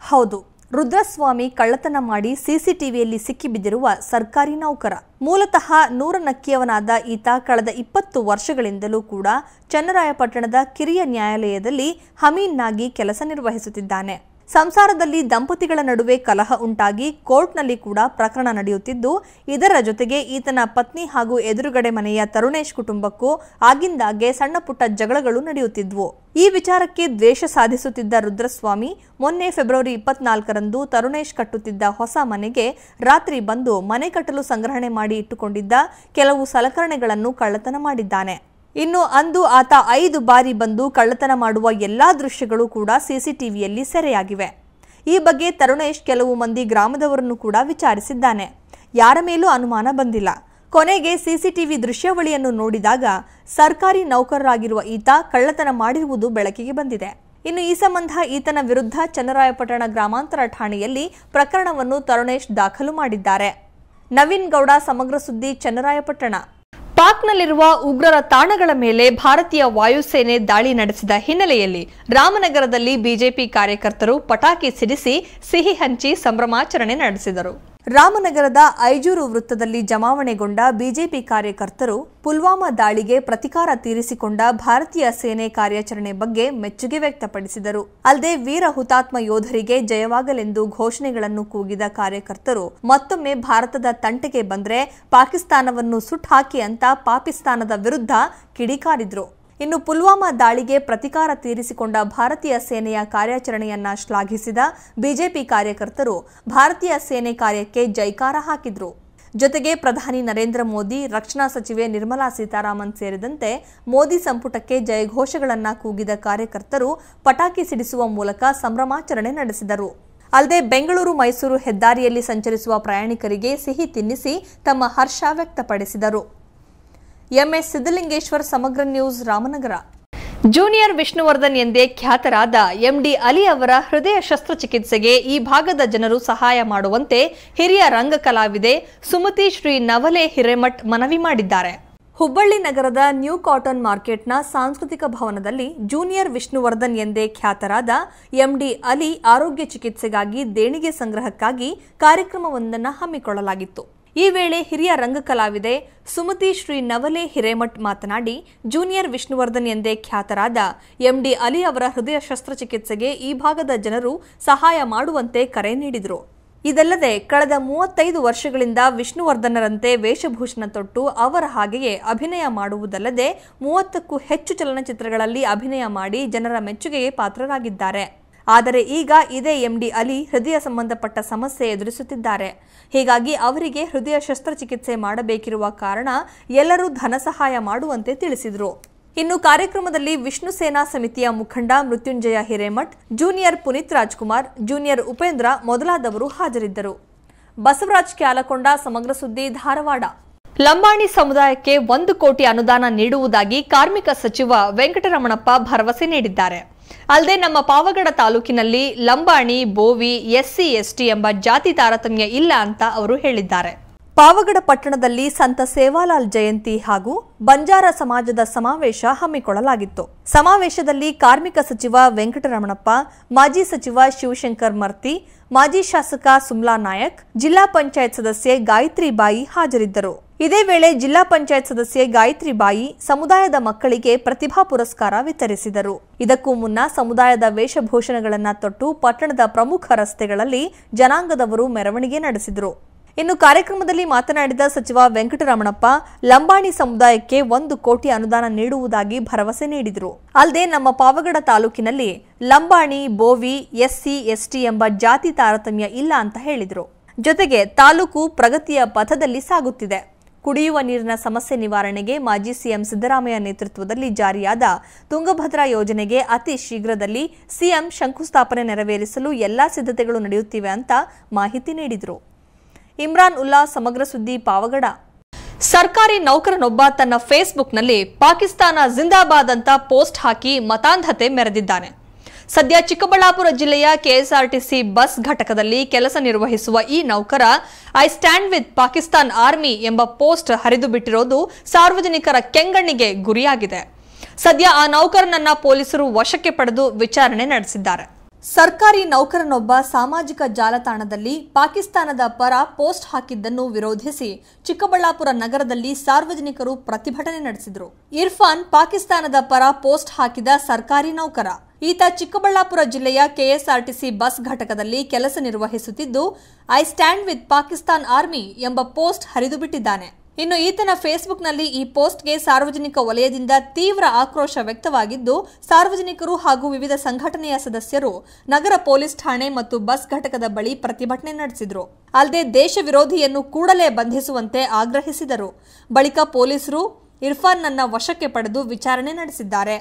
ಹೌದು, ರುದ್ರಸ್ವಾಮಿ ಕಳ್ಳತನ ಮಾಡಿ ಸಿಸಿಟಿವಿಯಲ್ಲಿ ಸಿಕ್ಕಿಬಿದ್ದಿರುವ ಸರ್ಕಾರಿ ನೌಕರ. ಮೂಲತಃ ನೂರನಕ್ಕಿಯವನಾದ ಈತ ಕಳೆದ 20 ವರ್ಷಗಳಿಂದಲೂ ಕೂಡ ಚನ್ನರಾಯಪಟ್ಟಣದ ಕಿರಿಯ ನ್ಯಾಯಾಲಯದಲ್ಲಿ ಹಮೀನ್ನಾಗಿ ಕೆಲಸ ನಿರ್ವಹಿಸುತ್ತಿದ್ದಾನೆ. ಸಂಸಾರದಲ್ಲಿ ದಂಪತಿಗಳ ನಡುವೆ ಕಲಹ ಉಂಟಾಗಿ ಕೋರ್ಟ್ನಲ್ಲಿ ಕೂಡ ಪ್ರಕರಣ ನಡೆಯುತ್ತಿದ್ದು, ಇದರ ಜೊತೆಗೆ ಈತನ ಪತ್ನಿ ಹಾಗೂ ಎದುರುಗಡೆ ಮನೆಯ ತರುಣೇಶ್ ಕುಟುಂಬಕ್ಕೂ ಆಗಿಂದಾಗೆ ಸಣ್ಣ ಪುಟ್ಟ ಜಗಳಗಳು ನಡೆಯುತ್ತಿದ್ವು. ಈ ವಿಚಾರಕ್ಕೆ ದ್ವೇಷ ಸಾಧಿಸುತ್ತಿದ್ದ ರುದ್ರಸ್ವಾಮಿ ಮೊನ್ನೆ ಫೆಬ್ರವರಿ 24ರಂದು ತರುಣೇಶ್ ಕಟ್ಟುತ್ತಿದ್ದ ಹೊಸ ಮನೆಗೆ ರಾತ್ರಿ ಬಂದು ಮನೆ ಕಟ್ಟಲು ಸಂಗ್ರಹಣೆ ಮಾಡಿ ಇಟ್ಟುಕೊಂಡಿದ್ದ ಕೆಲವು ಸಲಕರಣೆಗಳನ್ನು ಕಳ್ಳತನ ಮಾಡಿದ್ದಾನೆ. ಇನ್ನು ಅಂದು ಆತ 5 ಬಾರಿ ಬಂದು ಕಳ್ಳತನ ಮಾಡುವ ಎಲ್ಲಾ ದೃಶ್ಯಗಳು ಕೂಡ ಸಿಸಿಟಿವಿಯಲ್ಲಿ ಸೆರೆಯಾಗಿವೆ. ಈ ಬಗ್ಗೆ ತರುಣೇಶ್ ಕೆಲವು ಮಂದಿ ಗ್ರಾಮದವರನ್ನು ಕೂಡ ವಿಚಾರಿಸಿದ್ದಾನೆ. ಯಾರ ಮೇಲೂ ಅನುಮಾನ ಬಂದಿಲ್ಲ. ಕೊನೆಗೆ ಸಿಸಿಟಿವಿ ದೃಶ್ಯಾವಳಿಯನ್ನು ನೋಡಿದಾಗ ಸರ್ಕಾರಿ ನೌಕರರಾಗಿರುವ ಈತ ಕಳ್ಳತನ ಮಾಡಿರುವುದು ಬೆಳಕಿಗೆ ಬಂದಿದೆ. ಇನ್ನು ಈ ಸಂಬಂಧ ಈತನ ವಿರುದ್ಧ ಚನ್ನರಾಯಪಟ್ಟಣ ಗ್ರಾಮಾಂತರ ಠಾಣೆಯಲ್ಲಿ ಪ್ರಕರಣವನ್ನು ತರುಣೇಶ್ ದಾಖಲು ಮಾಡಿದ್ದಾರೆ. ನವೀನ್ ಗೌಡ, ಸಮಗ್ರ ಸುದ್ದಿ, ಚನ್ನರಾಯಪಟ್ಟಣ. ಪಾಕ್ನಲ್ಲಿರುವ ಉಗ್ರರ ತಾಣಗಳ ಮೇಲೆ ಭಾರತೀಯ ವಾಯುಸೇನೆ ದಾಳಿ ನಡೆಸಿದ ಹಿನ್ನೆಲೆಯಲ್ಲಿ ರಾಮನಗರದಲ್ಲಿ ಬಿಜೆಪಿ ಕಾರ್ಯಕರ್ತರು ಪಟಾಕಿ ಸಿಡಿಸಿ ಸಿಹಿ ಹಂಚಿ ಸಂಭ್ರಮಾಚರಣೆ ನಡೆಸಿದರು. ರಾಮನಗರದ ಐಜೂರು ವೃತ್ತದಲ್ಲಿ ಜಮಾವಣೆಗೊಂಡ ಬಿಜೆಪಿ ಕಾರ್ಯಕರ್ತರು ಪುಲ್ವಾಮಾ ದಾಳಿಗೆ ಪ್ರತಿಕಾರ ತೀರಿಸಿಕೊಂಡ ಭಾರತೀಯ ಸೇನೆ ಕಾರ್ಯಾಚರಣೆ ಬಗ್ಗೆ ಮೆಚ್ಚುಗೆ ವ್ಯಕ್ತಪಡಿಸಿದರು. ಅಲ್ಲದೆ ವೀರ ಹುತಾತ್ಮ ಯೋಧರಿಗೆ ಜಯವಾಗಲೆಂದು ಘೋಷಣೆಗಳನ್ನು ಕೂಗಿದ ಕಾರ್ಯಕರ್ತರು ಮತ್ತೊಮ್ಮೆ ಭಾರತದ ತಂಟೆಗೆ ಬಂದ್ರೆ ಪಾಕಿಸ್ತಾನವನ್ನು ಸುಟ್ಟಾಕಿ ಅಂತ ಪಾಕಿಸ್ತಾನದ ವಿರುದ್ಧ ಕಿಡಿಕಾರಿದ್ರು. ಇನ್ನು ಪುಲ್ವಾಮಾ ದಾಳಿಗೆ ಪ್ರತಿಕಾರ ತೀರಿಸಿಕೊಂಡ ಭಾರತೀಯ ಸೇನೆಯ ಕಾರ್ಯಾಚರಣೆಯನ್ನ ಶ್ಲಾಘಿಸಿದ ಬಿಜೆಪಿ ಕಾರ್ಯಕರ್ತರು ಭಾರತೀಯ ಸೇನೆ ಕಾರ್ಯಕ್ಕೆ ಜೈಕಾರ ಹಾಕಿದ್ರು. ಜೊತೆಗೆ ಪ್ರಧಾನಿ ನರೇಂದ್ರ ಮೋದಿ, ರಕ್ಷಣಾ ಸಚಿವೆ ನಿರ್ಮಲಾ ಸೀತಾರಾಮನ್ ಸೇರಿದಂತೆ ಮೋದಿ ಸಂಪುಟಕ್ಕೆ ಜಯಘೋಷಗಳನ್ನ ಕೂಗಿದ ಕಾರ್ಯಕರ್ತರು ಪಟಾಕಿ ಸಿಡಿಸುವ ಮೂಲಕ ಸಂಭ್ರಮಾಚರಣೆ ನಡೆಸಿದರು. ಅಲ್ಲದೆ ಬೆಂಗಳೂರು ಮೈಸೂರು ಹೆದ್ದಾರಿಯಲ್ಲಿ ಸಂಚರಿಸುವ ಪ್ರಯಾಣಿಕರಿಗೆ ಸಿಹಿ ತಿನ್ನಿಸಿ ತಮ್ಮ ಹರ್ಷ ವ್ಯಕ್ತಪಡಿಸಿದರು. ಎಂಎಸ್ ಸಿದ್ದಲಿಂಗೇಶ್ವರ್, ಸಮಗ್ರ ನ್ಯೂಸ್, ರಾಮನಗರ. ಜೂನಿಯರ್ ವಿಷ್ಣುವರ್ಧನ್ ಎಂದೇ ಖ್ಯಾತರಾದ ಎಂಡಿ ಅಲಿ ಅವರ ಹೃದಯ ಶಸ್ತ್ರಚಿಕಿತ್ಸೆಗೆ ಈ ಭಾಗದ ಜನರು ಸಹಾಯ ಮಾಡುವಂತೆ ಹಿರಿಯ ರಂಗ ಕಲಾವಿದೆ ಸುಮತಿ ಶ್ರೀ ನವಲೆ ಹಿರೇಮಠ್ ಮನವಿ ಮಾಡಿದ್ದಾರೆ. ಹುಬ್ಬಳ್ಳಿ ನಗರದ ನ್ಯೂ ಕಾಟನ್ ಮಾರ್ಕೆಟ್ನ ಸಾಂಸ್ಕೃತಿಕ ಭವನದಲ್ಲಿ ಜೂನಿಯರ್ ವಿಷ್ಣುವರ್ಧನ್ ಎಂದೇ ಖ್ಯಾತರಾದ ಎಂಡಿ ಅಲಿ ಆರೋಗ್ಯ ಚಿಕಿತ್ಸೆಗಾಗಿ ದೇಣಿಗೆ ಸಂಗ್ರಹಕ್ಕಾಗಿ ಕಾರ್ಯಕ್ರಮವೊಂದನ್ನು ಹಮ್ಮಿಕೊಳ್ಳಲಾಗಿತ್ತು. ಈ ವೇಳೆ ಹಿರಿಯ ರಂಗ ಕಲಾವಿದೆ ಸುಮತಿ ಶ್ರೀ ನವಲೆ ಹಿರೇಮಠ್ ಮಾತನಾಡಿ, ಜೂನಿಯರ್ ವಿಷ್ಣುವರ್ಧನ್ ಎಂದೇ ಖ್ಯಾತರಾದ ಎಂಡಿ ಅಲಿ ಅವರ ಹೃದಯ ಶಸ್ತ್ರಚಿಕಿತ್ಸೆಗೆ ಈ ಭಾಗದ ಜನರು ಸಹಾಯ ಮಾಡುವಂತೆ ಕರೆ ನೀಡಿದರು. ಇದಲ್ಲದೆ ಕಳೆದ 35 ವರ್ಷಗಳಿಂದ ವಿಷ್ಣುವರ್ಧನರಂತೆ ವೇಷಭೂಷಣ ತೊಟ್ಟು ಅವರ ಹಾಗೆಯೇ ಅಭಿನಯ ಮಾಡುವುದಲ್ಲದೆ 30ಕ್ಕೂ ಹೆಚ್ಚು ಚಲನಚಿತ್ರಗಳಲ್ಲಿ ಅಭಿನಯ ಮಾಡಿ ಜನರ ಮೆಚ್ಚುಗೆಗೆ ಪಾತ್ರರಾಗಿದ್ದಾರೆ. ಆದರೆ ಈಗ ಇದೇ ಎಂಡಿ ಅಲಿ ಹೃದಯ ಸಂಬಂಧಪಟ್ಟ ಸಮಸ್ಯೆ ಎದುರಿಸುತ್ತಿದ್ದಾರೆ. ಹೀಗಾಗಿ ಅವರಿಗೆ ಹೃದಯ ಶಸ್ತ್ರಚಿಕಿತ್ಸೆ ಮಾಡಬೇಕಿರುವ ಕಾರಣ ಎಲ್ಲರೂ ಧನ ಸಹಾಯ ಮಾಡುವಂತೆ ತಿಳಿಸಿದರು. ಇನ್ನು ಕಾರ್ಯಕ್ರಮದಲ್ಲಿ ವಿಷ್ಣು ಸೇನಾ ಸಮಿತಿಯ ಮುಖಂಡ ಮೃತ್ಯುಂಜಯ ಹಿರೇಮಠ್, ಜೂನಿಯರ್ ಪುನೀತ್ ರಾಜ್ಕುಮಾರ್, ಜೂನಿಯರ್ ಉಪೇಂದ್ರ ಮೊದಲಾದವರು ಹಾಜರಿದ್ದರು. ಬಸವರಾಜ್ ಕ್ಯಾಲಕೊಂಡ, ಸಮಗ್ರ ಸುದ್ದಿ, ಧಾರವಾಡ. ಲಂಬಾಣಿ ಸಮುದಾಯಕ್ಕೆ 1 ಕೋಟಿ ಅನುದಾನ ನೀಡುವುದಾಗಿ ಕಾರ್ಮಿಕ ಸಚಿವ ವೆಂಕಟರಮಣಪ್ಪ ಭರವಸೆ ನೀಡಿದ್ದಾರೆ. ಅಲ್ಲದೆ ನಮ್ಮ ಪಾವಗಡ ತಾಲೂಕಿನಲ್ಲಿ ಲಂಬಾಣಿ, ಬೋವಿ, ಎಸ್ಸಿ, ಎಸ್ಟಿ ಎಂಬ ಜಾತಿ ತಾರತಮ್ಯ ಇಲ್ಲ ಅಂತ ಅವರು ಹೇಳಿದ್ದಾರೆ. ಪಾವಗಡ ಪಟ್ಟಣದಲ್ಲಿ ಸಂತ ಸೇವಾಲಾಲ್ ಜಯಂತಿ ಹಾಗೂ ಬಂಜಾರ ಸಮಾಜದ ಸಮಾವೇಶ ಹಮ್ಮಿಕೊಳ್ಳಲಾಗಿತ್ತು. ಸಮಾವೇಶದಲ್ಲಿ ಕಾರ್ಮಿಕ ಸಚಿವ ವೆಂಕಟರಮಣಪ್ಪ, ಮಾಜಿ ಸಚಿವ ಶಿವಶಂಕರ್ ಮರ್ತಿ, ಮಾಜಿ ಶಾಸಕ ಸುಮ್ಲಾ ನಾಯಕ್, ಜಿಲ್ಲಾ ಪಂಚಾಯತ್ ಸದಸ್ಯೆ ಗಾಯತ್ರಿಬಾಯಿ ಹಾಜರಿದ್ದರು. ಇದೇ ವೇಳೆ ಜಿಲ್ಲಾ ಪಂಚಾಯತ್ ಸದಸ್ಯೆ ಗಾಯತ್ರಿಬಾಯಿ ಸಮುದಾಯದ ಮಕ್ಕಳಿಗೆ ಪ್ರತಿಭಾ ಪುರಸ್ಕಾರ ವಿತರಿಸಿದರು. ಇದಕ್ಕೂ ಮುನ್ನ ಸಮುದಾಯದ ವೇಷಭೂಷಣಗಳನ್ನು ತೊಟ್ಟು ಪಟ್ಟಣದ ಪ್ರಮುಖ ರಸ್ತೆಗಳಲ್ಲಿ ಜನಾಂಗದವರು ಮೆರವಣಿಗೆ ನಡೆಸಿದರು. ಇನ್ನು ಕಾರ್ಯಕ್ರಮದಲ್ಲಿ ಮಾತನಾಡಿದ ಸಚಿವ ವೆಂಕಟರಮಣಪ್ಪ, ಲಂಬಾಣಿ ಸಮುದಾಯಕ್ಕೆ 1 ಕೋಟಿ ಅನುದಾನ ನೀಡುವುದಾಗಿ ಭರವಸೆ ನೀಡಿದರು. ಅಲ್ಲದೆ ನಮ್ಮ ಪಾವಗಡ ತಾಲೂಕಿನಲ್ಲಿ ಲಂಬಾಣಿ, ಬೋವಿ, ಎಸ್ಸಿ, ಎಸ್ಟಿ ಎಂಬ ಜಾತಿ ತಾರತಮ್ಯ ಇಲ್ಲ ಅಂತ ಹೇಳಿದರು. ಜೊತೆಗೆ ತಾಲೂಕು ಪ್ರಗತಿಯ ಪಥದಲ್ಲಿ ಸಾಗುತ್ತಿದೆ. ಕುಡಿಯುವ ನೀರಿನ ಸಮಸ್ಯೆ ನಿವಾರಣೆಗೆ ಮಾಜಿ ಸಿಎಂ ಸಿದ್ದರಾಮಯ್ಯ ನೇತೃತ್ವದಲ್ಲಿ ಜಾರಿಯಾದ ತುಂಗಭದ್ರಾ ಯೋಜನೆಗೆ ಅತಿ ಶೀಘ್ರದಲ್ಲಿ ಸಿಎಂ ಶಂಕುಸ್ಥಾಪನೆ ನೆರವೇರಿಸಲು ಎಲ್ಲಾ ಸಿದ್ಧತೆಗಳು ನಡೆಯುತ್ತಿವೆ ಅಂತ ಮಾಹಿತಿ ನೀಡಿದರು. ಇಮ್ರಾನ್ ಉಲ್ಲಾ, ಸಮಗ್ರ ಸುದ್ದಿ, ಪಾವಗಡ. ಸರ್ಕಾರಿ ನೌಕರನೊಬ್ಬ ತನ್ನ ಫೇಸ್ಬುಕ್ನಲ್ಲಿ ಪಾಕಿಸ್ತಾನ ಜಿಂದಾಬಾದ್ ಅಂತ ಪೋಸ್ಟ್ ಹಾಕಿ ಮತಾಂಧತೆ ಮೆರೆದಿದ್ದಾನೆ. ಸದ್ಯ ಚಿಕ್ಕಬಳ್ಳಾಪುರ ಜಿಲ್ಲೆಯ ಕೆಎಸ್ಆರ್ಟಿಸಿ ಬಸ್ ಘಟಕದಲ್ಲಿ ಕೆಲಸ ನಿರ್ವಹಿಸುವ ಈ ನೌಕರ I stand with Pakistan army ಎಂಬ ಪೋಸ್ಟ್ ಹರಿದು ಬಿಟ್ಟಿರೋದು ಸಾರ್ವಜನಿಕರ ಕೆಂಗಣ್ಣಿಗೆ ಗುರಿಯಾಗಿದೆ. ಸದ್ಯ ಆ ನೌಕರನನ್ನ ಪೊಲೀಸರು ವಶಕ್ಕೆ ಪಡೆದು ವಿಚಾರಣೆ ನಡೆಸಿದ್ದಾರೆ. ಸರ್ಕಾರಿ ನೌಕರನೊಬ್ಬ ಸಾಮಾಜಿಕ ಜಾಲತಾಣದಲ್ಲಿ ಪಾಕಿಸ್ತಾನದ ಪರ ಪೋಸ್ಟ್ ಹಾಕಿದ್ದನ್ನು ವಿರೋಧಿಸಿ ಚಿಕ್ಕಬಳ್ಳಾಪುರ ನಗರದಲ್ಲಿ ಸಾರ್ವಜನಿಕರು ಪ್ರತಿಭಟನೆ ನಡೆಸಿದರು. ಇರ್ಫಾನ್ ಪಾಕಿಸ್ತಾನದ ಪರ ಪೋಸ್ಟ್ ಹಾಕಿದ ಸರ್ಕಾರಿ ನೌಕರ. ಈತ ಚಿಕ್ಕಬಳ್ಳಾಪುರ ಜಿಲ್ಲೆಯ ಕೆಎಸ್ಆರ್ಟಿಸಿ ಬಸ್ ಘಟಕದಲ್ಲಿ ಕೆಲಸ ನಿರ್ವಹಿಸುತ್ತಿದ್ದು I stand with Pakistan army ಎಂಬ ಪೋಸ್ಟ್ ಹರಿದು ಬಿಟ್ಟಿದ್ದಾನೆ. ಇನ್ನು ಈತನ ಫೇಸ್ಬುಕ್ನಲ್ಲಿ ಈ ಪೋಸ್ಟ್ಗೆ ಸಾರ್ವಜನಿಕ ವಲಯದಿಂದ ತೀವ್ರ ಆಕ್ರೋಶ ವ್ಯಕ್ತವಾಗಿದ್ದು, ಸಾರ್ವಜನಿಕರು ಹಾಗೂ ವಿವಿಧ ಸಂಘಟನೆಯ ಸದಸ್ಯರು ನಗರ ಪೊಲೀಸ್ ಠಾಣೆ ಮತ್ತು ಬಸ್ ಘಟಕದ ಬಳಿ ಪ್ರತಿಭಟನೆ ನಡೆಸಿದರು. ಅಲ್ಲದೆ ದೇಶ ವಿರೋಧಿಯನ್ನು ಕೂಡಲೇ ಬಂಧಿಸುವಂತೆ ಆಗ್ರಹಿಸಿದರು. ಬಳಿಕ ಪೊಲೀಸರು ಇರ್ಫಾನ್ನನ್ನ ವಶಕ್ಕೆ ಪಡೆದು ವಿಚಾರಣೆ ನಡೆಸಿದ್ದಾರೆ.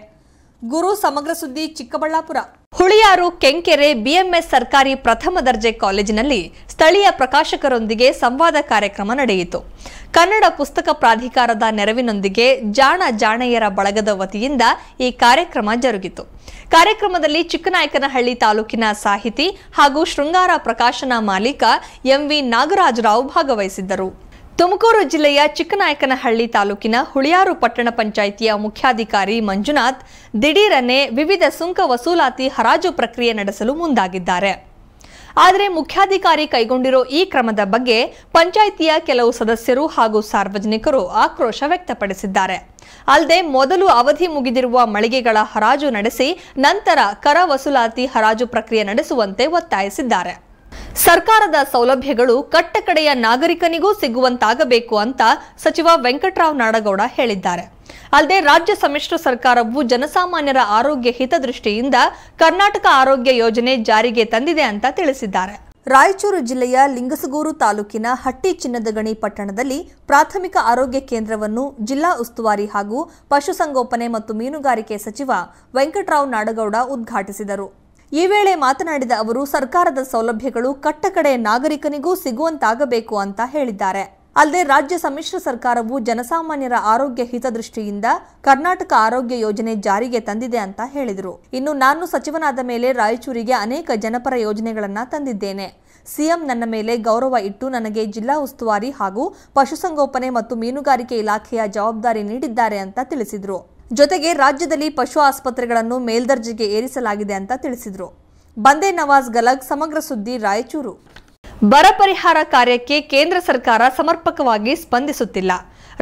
ಗುರು, ಸಮಗ್ರ ಸುದ್ದಿ, ಚಿಕ್ಕಬಳ್ಳಾಪುರ. ಹುಳಿಯಾರು ಕೆಂಕೆರೆ ಬಿಎಂಎಸ್ ಸರ್ಕಾರಿ ಪ್ರಥಮ ದರ್ಜೆ ಕಾಲೇಜಿನಲ್ಲಿ ಸ್ಥಳೀಯ ಪ್ರಕಾಶಕರೊಂದಿಗೆ ಸಂವಾದ ಕಾರ್ಯಕ್ರಮ ನಡೆಯಿತು. ಕನ್ನಡ ಪುಸ್ತಕ ಪ್ರಾಧಿಕಾರದ ನೆರವಿನೊಂದಿಗೆ ಜಾಣ ಜಾಣೆಯರ ಬಳಗದ ವತಿಯಿಂದ ಈ ಕಾರ್ಯಕ್ರಮ ಜರುಗಿತು. ಕಾರ್ಯಕ್ರಮದಲ್ಲಿ ಚಿಕ್ಕನಾಯಕನಹಳ್ಳಿ ತಾಲೂಕಿನ ಸಾಹಿತಿ ಹಾಗೂ ಶೃಂಗಾರ ಪ್ರಕಾಶನ ಮಾಲೀಕ ಎಂವಿ ನಾಗರಾಜರಾವ್ ಭಾಗವಹಿಸಿದ್ದರು. ತುಮಕೂರು ಜಿಲ್ಲೆಯ ಚಿಕ್ಕನಾಯಕನಹಳ್ಳಿ ತಾಲೂಕಿನ ಹುಳಿಯಾರು ಪಟ್ಟಣ ಪಂಚಾಯಿತಿಯ ಮುಖ್ಯಾಧಿಕಾರಿ ಮಂಜುನಾಥ್ ದಿಢೀರನೆ ವಿವಿಧ ಸುಂಕ ವಸೂಲಾತಿ ಹರಾಜು ಪ್ರಕ್ರಿಯೆ ನಡೆಸಲು ಮುಂದಾಗಿದ್ದಾರೆ. ಆದರೆ ಮುಖ್ಯಾಧಿಕಾರಿ ಕೈಗೊಂಡಿರೋ ಈ ಕ್ರಮದ ಬಗ್ಗೆ ಪಂಚಾಯಿತಿಯ ಕೆಲವು ಸದಸ್ಯರು ಹಾಗೂ ಸಾರ್ವಜನಿಕರು ಆಕ್ರೋಶ ವ್ಯಕ್ತಪಡಿಸಿದ್ದಾರೆ. ಅಲ್ಲದೆ ಮೊದಲು ಅವಧಿ ಮುಗಿದಿರುವ ಮಳಿಗೆಗಳ ಹರಾಜು ನಡೆಸಿ ನಂತರ ಕರ ವಸೂಲಾತಿ ಹರಾಜು ಪ್ರಕ್ರಿಯೆ ನಡೆಸುವಂತೆ ಒತ್ತಾಯಿಸಿದ್ದಾರೆ. ಸರ್ಕಾರದ ಸೌಲಭ್ಯಗಳು ಕಟ್ಟಕಡೆಯ ನಾಗರಿಕನಿಗೂ ಸಿಗುವಂತಾಗಬೇಕು ಅಂತ ಸಚಿವ ವೆಂಕಟರಾವ್ ನಾಡಗೌಡ ಹೇಳಿದ್ದಾರೆ. ಅಲ್ಲದೆ ರಾಜ್ಯ ಸಮ್ಮಿಶ್ರ ಸರ್ಕಾರವು ಜನಸಾಮಾನ್ಯರ ಆರೋಗ್ಯ ಹಿತದೃಷ್ಟಿಯಿಂದ ಕರ್ನಾಟಕ ಆರೋಗ್ಯ ಯೋಜನೆ ಜಾರಿಗೆ ತಂದಿದೆ ಅಂತ ತಿಳಿಸಿದ್ದಾರೆ. ರಾಯಚೂರು ಜಿಲ್ಲೆಯ ಲಿಂಗಸಗೂರು ತಾಲೂಕಿನ ಹಟ್ಟಿ ಚಿನ್ನದಗಣಿ ಪಟ್ಟಣದಲ್ಲಿ ಪ್ರಾಥಮಿಕ ಆರೋಗ್ಯ ಕೇಂದ್ರವನ್ನು ಜಿಲ್ಲಾ ಉಸ್ತುವಾರಿ ಹಾಗೂ ಪಶುಸಂಗೋಪನೆ ಮತ್ತು ಮೀನುಗಾರಿಕೆ ಸಚಿವ ವೆಂಕಟರಾವ್ ನಾಡಗೌಡ ಉದ್ಘಾಟಿಸಿದರು. ಈ ವೇಳೆ ಮಾತನಾಡಿದ ಅವರು ಸರ್ಕಾರದ ಸೌಲಭ್ಯಗಳು ಕಟ್ಟಕಡೆಯ ನಾಗರಿಕನಿಗೂ ಸಿಗುವಂತಾಗಬೇಕು ಅಂತ ಹೇಳಿದ್ದಾರೆ. ಅಲ್ಲದೆ ರಾಜ್ಯ ಸಮ್ಮಿಶ್ರ ಸರ್ಕಾರವು ಜನಸಾಮಾನ್ಯರ ಆರೋಗ್ಯ ಹಿತದೃಷ್ಟಿಯಿಂದ ಕರ್ನಾಟಕ ಆರೋಗ್ಯ ಯೋಜನೆ ಜಾರಿಗೆ ತಂದಿದೆ ಅಂತ ಹೇಳಿದರು. ಇನ್ನು ನಾನು ಸಚಿವನಾದ ಮೇಲೆ ರಾಯಚೂರಿಗೆ ಅನೇಕ ಜನಪರ ಯೋಜನೆಗಳನ್ನ ತಂದಿದ್ದೇನೆ. ಸಿಎಂ ನನ್ನ ಮೇಲೆ ಗೌರವ ಇಟ್ಟು ನನಗೆ ಜಿಲ್ಲಾ ಉಸ್ತುವಾರಿ ಹಾಗೂ ಪಶುಸಂಗೋಪನೆ ಮತ್ತು ಮೀನುಗಾರಿಕೆ ಇಲಾಖೆಯ ಜವಾಬ್ದಾರಿ ನೀಡಿದ್ದಾರೆ ಅಂತ ತಿಳಿಸಿದರು. ಜೊತೆಗೆ ರಾಜ್ಯದಲ್ಲಿ ಪಶು ಆಸ್ಪತ್ರೆಗಳನ್ನು ಮೇಲ್ದರ್ಜೆಗೆ ಏರಿಸಲಾಗಿದೆ ಅಂತ ತಿಳಿಸಿದರು. ಬಂದೇ ನವಾಜ್ ಗಲಗ್, ಸಮಗ್ರ ಸುದ್ದಿ, ರಾಯಚೂರು. ಬರ ಪರಿಹಾರ ಕಾರ್ಯಕ್ಕೆ ಕೇಂದ್ರ ಸರ್ಕಾರ ಸಮರ್ಪಕವಾಗಿ ಸ್ಪಂದಿಸುತ್ತಿಲ್ಲ.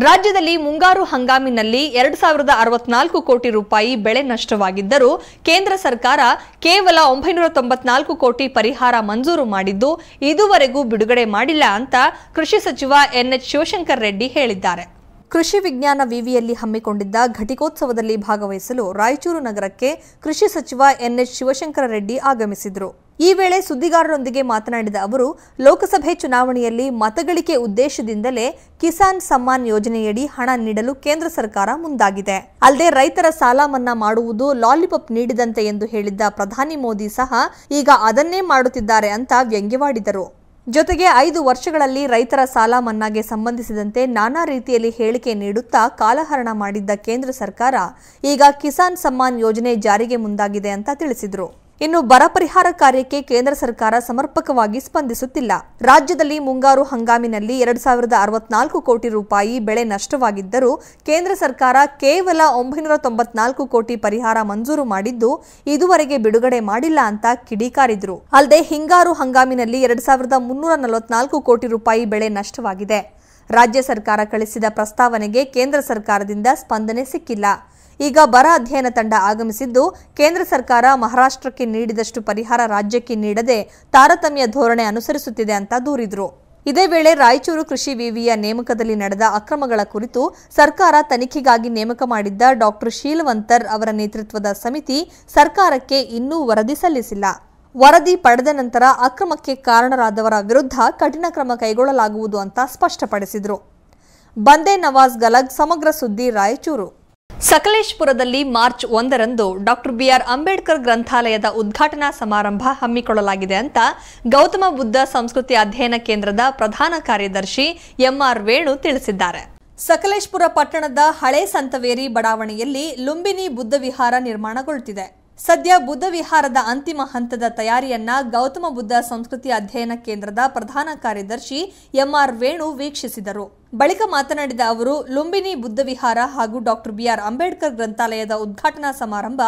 ರಾಜ್ಯದಲ್ಲಿ ಮುಂಗಾರು ಹಂಗಾಮಿನಲ್ಲಿ 2064 ಕೋಟಿ ರೂಪಾಯಿ ಬೆಳೆ ನಷ್ಟವಾಗಿದ್ದರೂ ಕೇಂದ್ರ ಸರ್ಕಾರ ಕೇವಲ 994 ಕೋಟಿ ಪರಿಹಾರ ಮಂಜೂರು ಮಾಡಿದ್ದು ಇದುವರೆಗೂ ಬಿಡುಗಡೆ ಮಾಡಿಲ್ಲ ಅಂತ ಕೃಷಿ ಸಚಿವ ಎನ್ಎಚ್ ಶಿವಶಂಕರ್ ರೆಡ್ಡಿ ಹೇಳಿದ್ದಾರೆ. ಕೃಷಿ ವಿಜ್ಞಾನ ವಿವಿಯಲ್ಲಿ ಹಮ್ಮಿಕೊಂಡಿದ್ದ ಘಟಿಕೋತ್ಸವದಲ್ಲಿ ಭಾಗವಹಿಸಲು ರಾಯಚೂರು ನಗರಕ್ಕೆ ಕೃಷಿ ಸಚಿವ ಎನ್ಎಚ್ ಶಿವಶಂಕರ ರೆಡ್ಡಿ ಆಗಮಿಸಿದರು. ಈ ವೇಳೆ ಸುದ್ದಿಗಾರರೊಂದಿಗೆ ಮಾತನಾಡಿದ ಅವರು, ಲೋಕಸಭೆ ಚುನಾವಣೆಯಲ್ಲಿ ಮತಗಳಿಕೆ ಉದ್ದೇಶದಿಂದಲೇ ಕಿಸಾನ್ ಸಮ್ಮಾನ್ ಯೋಜನೆಯಡಿ ಹಣ ನೀಡಲು ಕೇಂದ್ರ ಸರ್ಕಾರ ಮುಂದಾಗಿದೆ. ಅಲ್ಲದೆ ರೈತರ ಸಾಲ ಮನ್ನಾ ಮಾಡುವುದು ಲಾಲಿಪಾಪ್ ನೀಡಿದಂತೆ ಎಂದು ಹೇಳಿದ್ದ ಪ್ರಧಾನಿ ಮೋದಿ ಸಹ ಈಗ ಅದನ್ನೇ ಮಾಡುತ್ತಿದ್ದಾರೆ ಅಂತ ವ್ಯಂಗ್ಯವಾಡಿದರು. ಜೊತೆಗೆ 5 ವರ್ಷಗಳಲ್ಲಿ ರೈತರ ಸಾಲ ಮನ್ನಾಗೆ ಸಂಬಂಧಿಸಿದಂತೆ ನಾನಾ ರೀತಿಯಲ್ಲಿ ಹೇಳಿಕೆ ನೀಡುತ್ತಾ ಕಾಲಹರಣ ಮಾಡಿದ್ದ ಕೇಂದ್ರ ಸರ್ಕಾರ ಈಗ ಕಿಸಾನ್ ಸಮ್ಮಾನ್ ಯೋಜನೆ ಜಾರಿಗೆ ಮುಂದಾಗಿದೆ ಅಂತ ತಿಳಿಸಿದರು. ಇನ್ನು ಬರ ಪರಿಹಾರ ಕಾರ್ಯಕ್ಕೆ ಕೇಂದ್ರ ಸರ್ಕಾರ ಸಮರ್ಪಕವಾಗಿ ಸ್ಪಂದಿಸುತ್ತಿಲ್ಲ. ರಾಜ್ಯದಲ್ಲಿ ಮುಂಗಾರು ಹಂಗಾಮಿನಲ್ಲಿ 2064 ಕೋಟಿ ರೂಪಾಯಿ ಬೆಳೆ ನಷ್ಟವಾಗಿದ್ದರೂ ಕೇಂದ್ರ ಸರ್ಕಾರ ಕೇವಲ 994 ಕೋಟಿ ಪರಿಹಾರ ಮಂಜೂರು ಮಾಡಿದ್ದು ಇದುವರೆಗೆ ಬಿಡುಗಡೆ ಮಾಡಿಲ್ಲ ಅಂತ ಕಿಡಿಕಾರಿದ್ರು. ಅಲ್ಲದೆ ಹಿಂಗಾರು ಹಂಗಾಮಿನಲ್ಲಿ 2344 ಕೋಟಿ ರೂಪಾಯಿ ಬೆಳೆ ನಷ್ಟವಾಗಿದೆ. ರಾಜ್ಯ ಸರ್ಕಾರ ಕಳಿಸಿದ ಪ್ರಸ್ತಾವನೆಗೆ ಕೇಂದ್ರ ಸರ್ಕಾರದಿಂದ ಸ್ಪಂದನೆ ಸಿಕ್ಕಿಲ್ಲ. ಈಗ ಬರ ಅಧ್ಯಯನ ತಂಡ ಆಗಮಿಸಿದ್ದು ಕೇಂದ್ರ ಸರ್ಕಾರ ಮಹಾರಾಷ್ಟ್ರಕ್ಕೆ ನೀಡಿದಷ್ಟು ಪರಿಹಾರ ರಾಜ್ಯಕ್ಕೆ ನೀಡದೆ ತಾರತಮ್ಯ ಧೋರಣೆ ಅನುಸರಿಸುತ್ತಿದೆ ಅಂತ ದೂರಿದರು. ಇದೇ ವೇಳೆ ರಾಯಚೂರು ಕೃಷಿ ವಿವಿಯ ನೇಮಕದಲ್ಲಿ ನಡೆದ ಅಕ್ರಮಗಳ ಕುರಿತು ಸರ್ಕಾರ ತನಿಖೆಗಾಗಿ ನೇಮಕ ಮಾಡಿದ್ದ ಡಾಕ್ಟರ್ ಶೀಲವಂತರ್ ಅವರ ನೇತೃತ್ವದ ಸಮಿತಿ ಸರ್ಕಾರಕ್ಕೆ ಇನ್ನೂ ವರದಿ ಸಲ್ಲಿಸಿಲ್ಲ. ವರದಿ ಪಡೆದ ನಂತರ ಅಕ್ರಮಕ್ಕೆ ಕಾರಣರಾದವರ ವಿರುದ್ಧ ಕಠಿಣ ಕ್ರಮ ಕೈಗೊಳ್ಳಲಾಗುವುದು ಅಂತ ಸ್ಪಷ್ಟಪಡಿಸಿದರು. ಬಂದೇ ನವಾಜ್ ಗಲಗ್, ಸಮಗ್ರ ಸುದ್ದಿ, ರಾಯಚೂರು. ಸಕಲೇಶಪುರದಲ್ಲಿ ಮಾರ್ಚ್ 1ರಂದು ಡಾಕ್ಟರ್ ಬಿಆರ್ ಅಂಬೇಡ್ಕರ್ ಗ್ರಂಥಾಲಯದ ಉದ್ಘಾಟನಾ ಸಮಾರಂಭ ಹಮ್ಮಿಕೊಳ್ಳಲಾಗಿದೆ ಅಂತ ಗೌತಮ ಬುದ್ಧ ಸಂಸ್ಕೃತಿ ಅಧ್ಯಯನ ಕೇಂದ್ರದ ಪ್ರಧಾನ ಕಾರ್ಯದರ್ಶಿ ಎಂಆರ್ ವೇಣು ತಿಳಿಸಿದ್ದಾರೆ. ಸಕಲೇಶಪುರ ಪಟ್ಟಣದ ಹಳೆ ಸಂತವೇರಿ ಬಡಾವಣೆಯಲ್ಲಿ ಲುಂಬಿನಿ ಬುದ್ಧ ವಿಹಾರ ನಿರ್ಮಾಣಗೊಳ್ಳುತ್ತಿದೆ. ಸದ್ಯ ಬುದ್ಧ ವಿಹಾರದ ಅಂತಿಮ ಹಂತದ ತಯಾರಿಯನ್ನ ಗೌತಮ ಬುದ್ಧ ಸಂಸ್ಕೃತಿ ಅಧ್ಯಯನ ಕೇಂದ್ರದ ಪ್ರಧಾನ ಕಾರ್ಯದರ್ಶಿ ಎಂಆರ್ ವೇಣು ವೀಕ್ಷಿಸಿದರು. ಬಳಿಕ ಮಾತನಾಡಿದ ಅವರು, ಲುಂಬಿನಿ ಬುದ್ಧ ವಿಹಾರ ಹಾಗೂ ಡಾಕ್ಟರ್ ಬಿಆರ್ ಅಂಬೇಡ್ಕರ್ ಗ್ರಂಥಾಲಯದ ಉದ್ಘಾಟನಾ ಸಮಾರಂಭ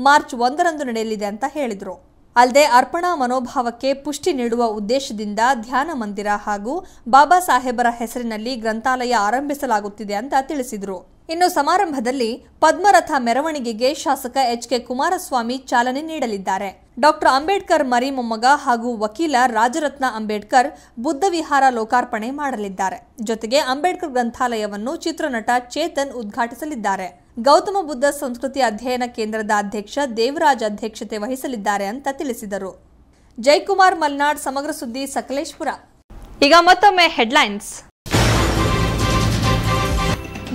ಮಾರ್ಚ್ 1ರಂದು ನಡೆಯಲಿದೆ ಅಂತ ಹೇಳಿದರು. ಅಲ್ಲದೆ ಅರ್ಪಣಾ ಮನೋಭಾವಕ್ಕೆ ಪುಷ್ಟಿ ನೀಡುವ ಉದ್ದೇಶದಿಂದ ಧ್ಯಾನ ಮಂದಿರ ಹಾಗೂ ಬಾಬಾ ಸಾಹೇಬರ ಹೆಸರಿನಲ್ಲಿ ಗ್ರಂಥಾಲಯ ಆರಂಭಿಸಲಾಗುತ್ತಿದೆ ಅಂತ ತಿಳಿಸಿದರು. ಇನ್ನು ಸಮಾರಂಭದಲ್ಲಿ ಪದ್ಮರಥ ಮೆರವಣಿಗೆಗೆ ಶಾಸಕ ಎಚ್ ಕೆ ಕುಮಾರಸ್ವಾಮಿ ಚಾಲನೆ ನೀಡಲಿದ್ದಾರೆ. ಡಾಕ್ಟರ್ ಅಂಬೇಡ್ಕರ್ ಮರಿ ಮೊಮ್ಮಗ ಹಾಗೂ ವಕೀಲ ರಾಜರತ್ನ ಅಂಬೇಡ್ಕರ್ ಬುದ್ಧ ವಿಹಾರ ಲೋಕಾರ್ಪಣೆ ಮಾಡಲಿದ್ದಾರೆ. ಜೊತೆಗೆ ಅಂಬೇಡ್ಕರ್ ಗ್ರಂಥಾಲಯವನ್ನು ಚಿತ್ರನಟ ಚೇತನ್ ಉದ್ಘಾಟಿಸಲಿದ್ದಾರೆ. ಗೌತಮ ಬುದ್ಧ ಸಂಸ್ಕೃತಿ ಅಧ್ಯಯನ ಕೇಂದ್ರದ ಅಧ್ಯಕ್ಷ ದೇವರಾಜ್ ಅಧ್ಯಕ್ಷತೆ ವಹಿಸಲಿದ್ದಾರೆ ಅಂತ ತಿಳಿಸಿದರು. ಜಯಕುಮಾರ್ ಮಲ್ನಾಡ್, ಸಮಗ್ರ ಸುದ್ದಿ, ಸಕಲೇಶಪುರ. ಈಗ ಮತ್ತೊಮ್ಮೆ ಹೆಡ್ಲೈನ್ಸ್.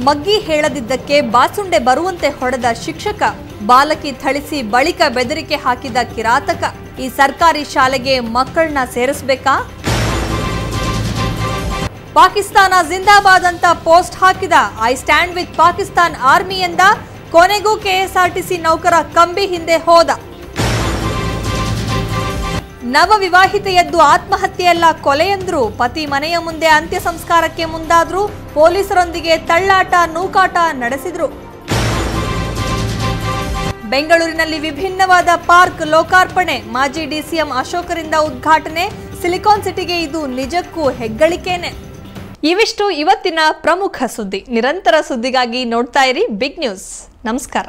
ಮಗ್ಗಿ ಹೇಳದಿದ್ದಕ್ಕೆ ಬಾಸುಂಡೆ ಬರುವಂತೆ ಹೊಡೆದ ಶಿಕ್ಷಕ, ಬಾಲಕಿ ಥಳಿಸಿ ಬಳಿಕ ಬೆದರಿಕೆ ಹಾಕಿದ ಕಿರಾತಕ. ಈ ಸರ್ಕಾರಿ ಶಾಲೆಗೆ ಮಕ್ಕಳನ್ನ ಸೇರಿಸಬೇಕಾ? ಪಾಕಿಸ್ತಾನ ಜಿಂದಾಬಾದ್ ಅಂತ ಪೋಸ್ಟ್ ಹಾಕಿದ. I stand with Pakistan army ಎಂದ. ಕೊನೆಗೂ ಕೆಎಸ್ಆರ್ಟಿಸಿ ನೌಕರ ಕಂಬಿ ಹಿಂದೆ ಹೋದ. ನವ ವಿವಾಹಿತೆಯದ್ದು ಆತ್ಮಹತ್ಯೆಯಲ್ಲ ಕೊಲೆಯಂದ್ರು. ಪತಿ ಮನೆಯ ಮುಂದೆ ಅಂತ್ಯ ಸಂಸ್ಕಾರಕ್ಕೆ ಮುಂದಾದ್ರು. ಪೊಲೀಸರೊಂದಿಗೆ ತಳ್ಳಾಟ ನೂಕಾಟ ನಡೆಸಿದ್ರು. ಬೆಂಗಳೂರಿನಲ್ಲಿ ವಿಭಿನ್ನವಾದ ಪಾರ್ಕ್ ಲೋಕಾರ್ಪಣೆ. ಮಾಜಿ ಡಿಸಿಎಂ ಅಶೋಕರಿಂದ ಉದ್ಘಾಟನೆ. ಸಿಲಿಕಾನ್ ಸಿಟಿಗೆ ಇದು ನಿಜಕ್ಕೂ ಹೆಗ್ಗಳಿಕೆನೆ. ಇವಿಷ್ಟು ಇವತ್ತಿನ ಪ್ರಮುಖ ಸುದ್ದಿ. ನಿರಂತರ ಸುದ್ದಿಗಾಗಿ ನೋಡ್ತಾ ಇರಿ ಬಿಗ್ ನ್ಯೂಸ್. ನಮಸ್ಕಾರ.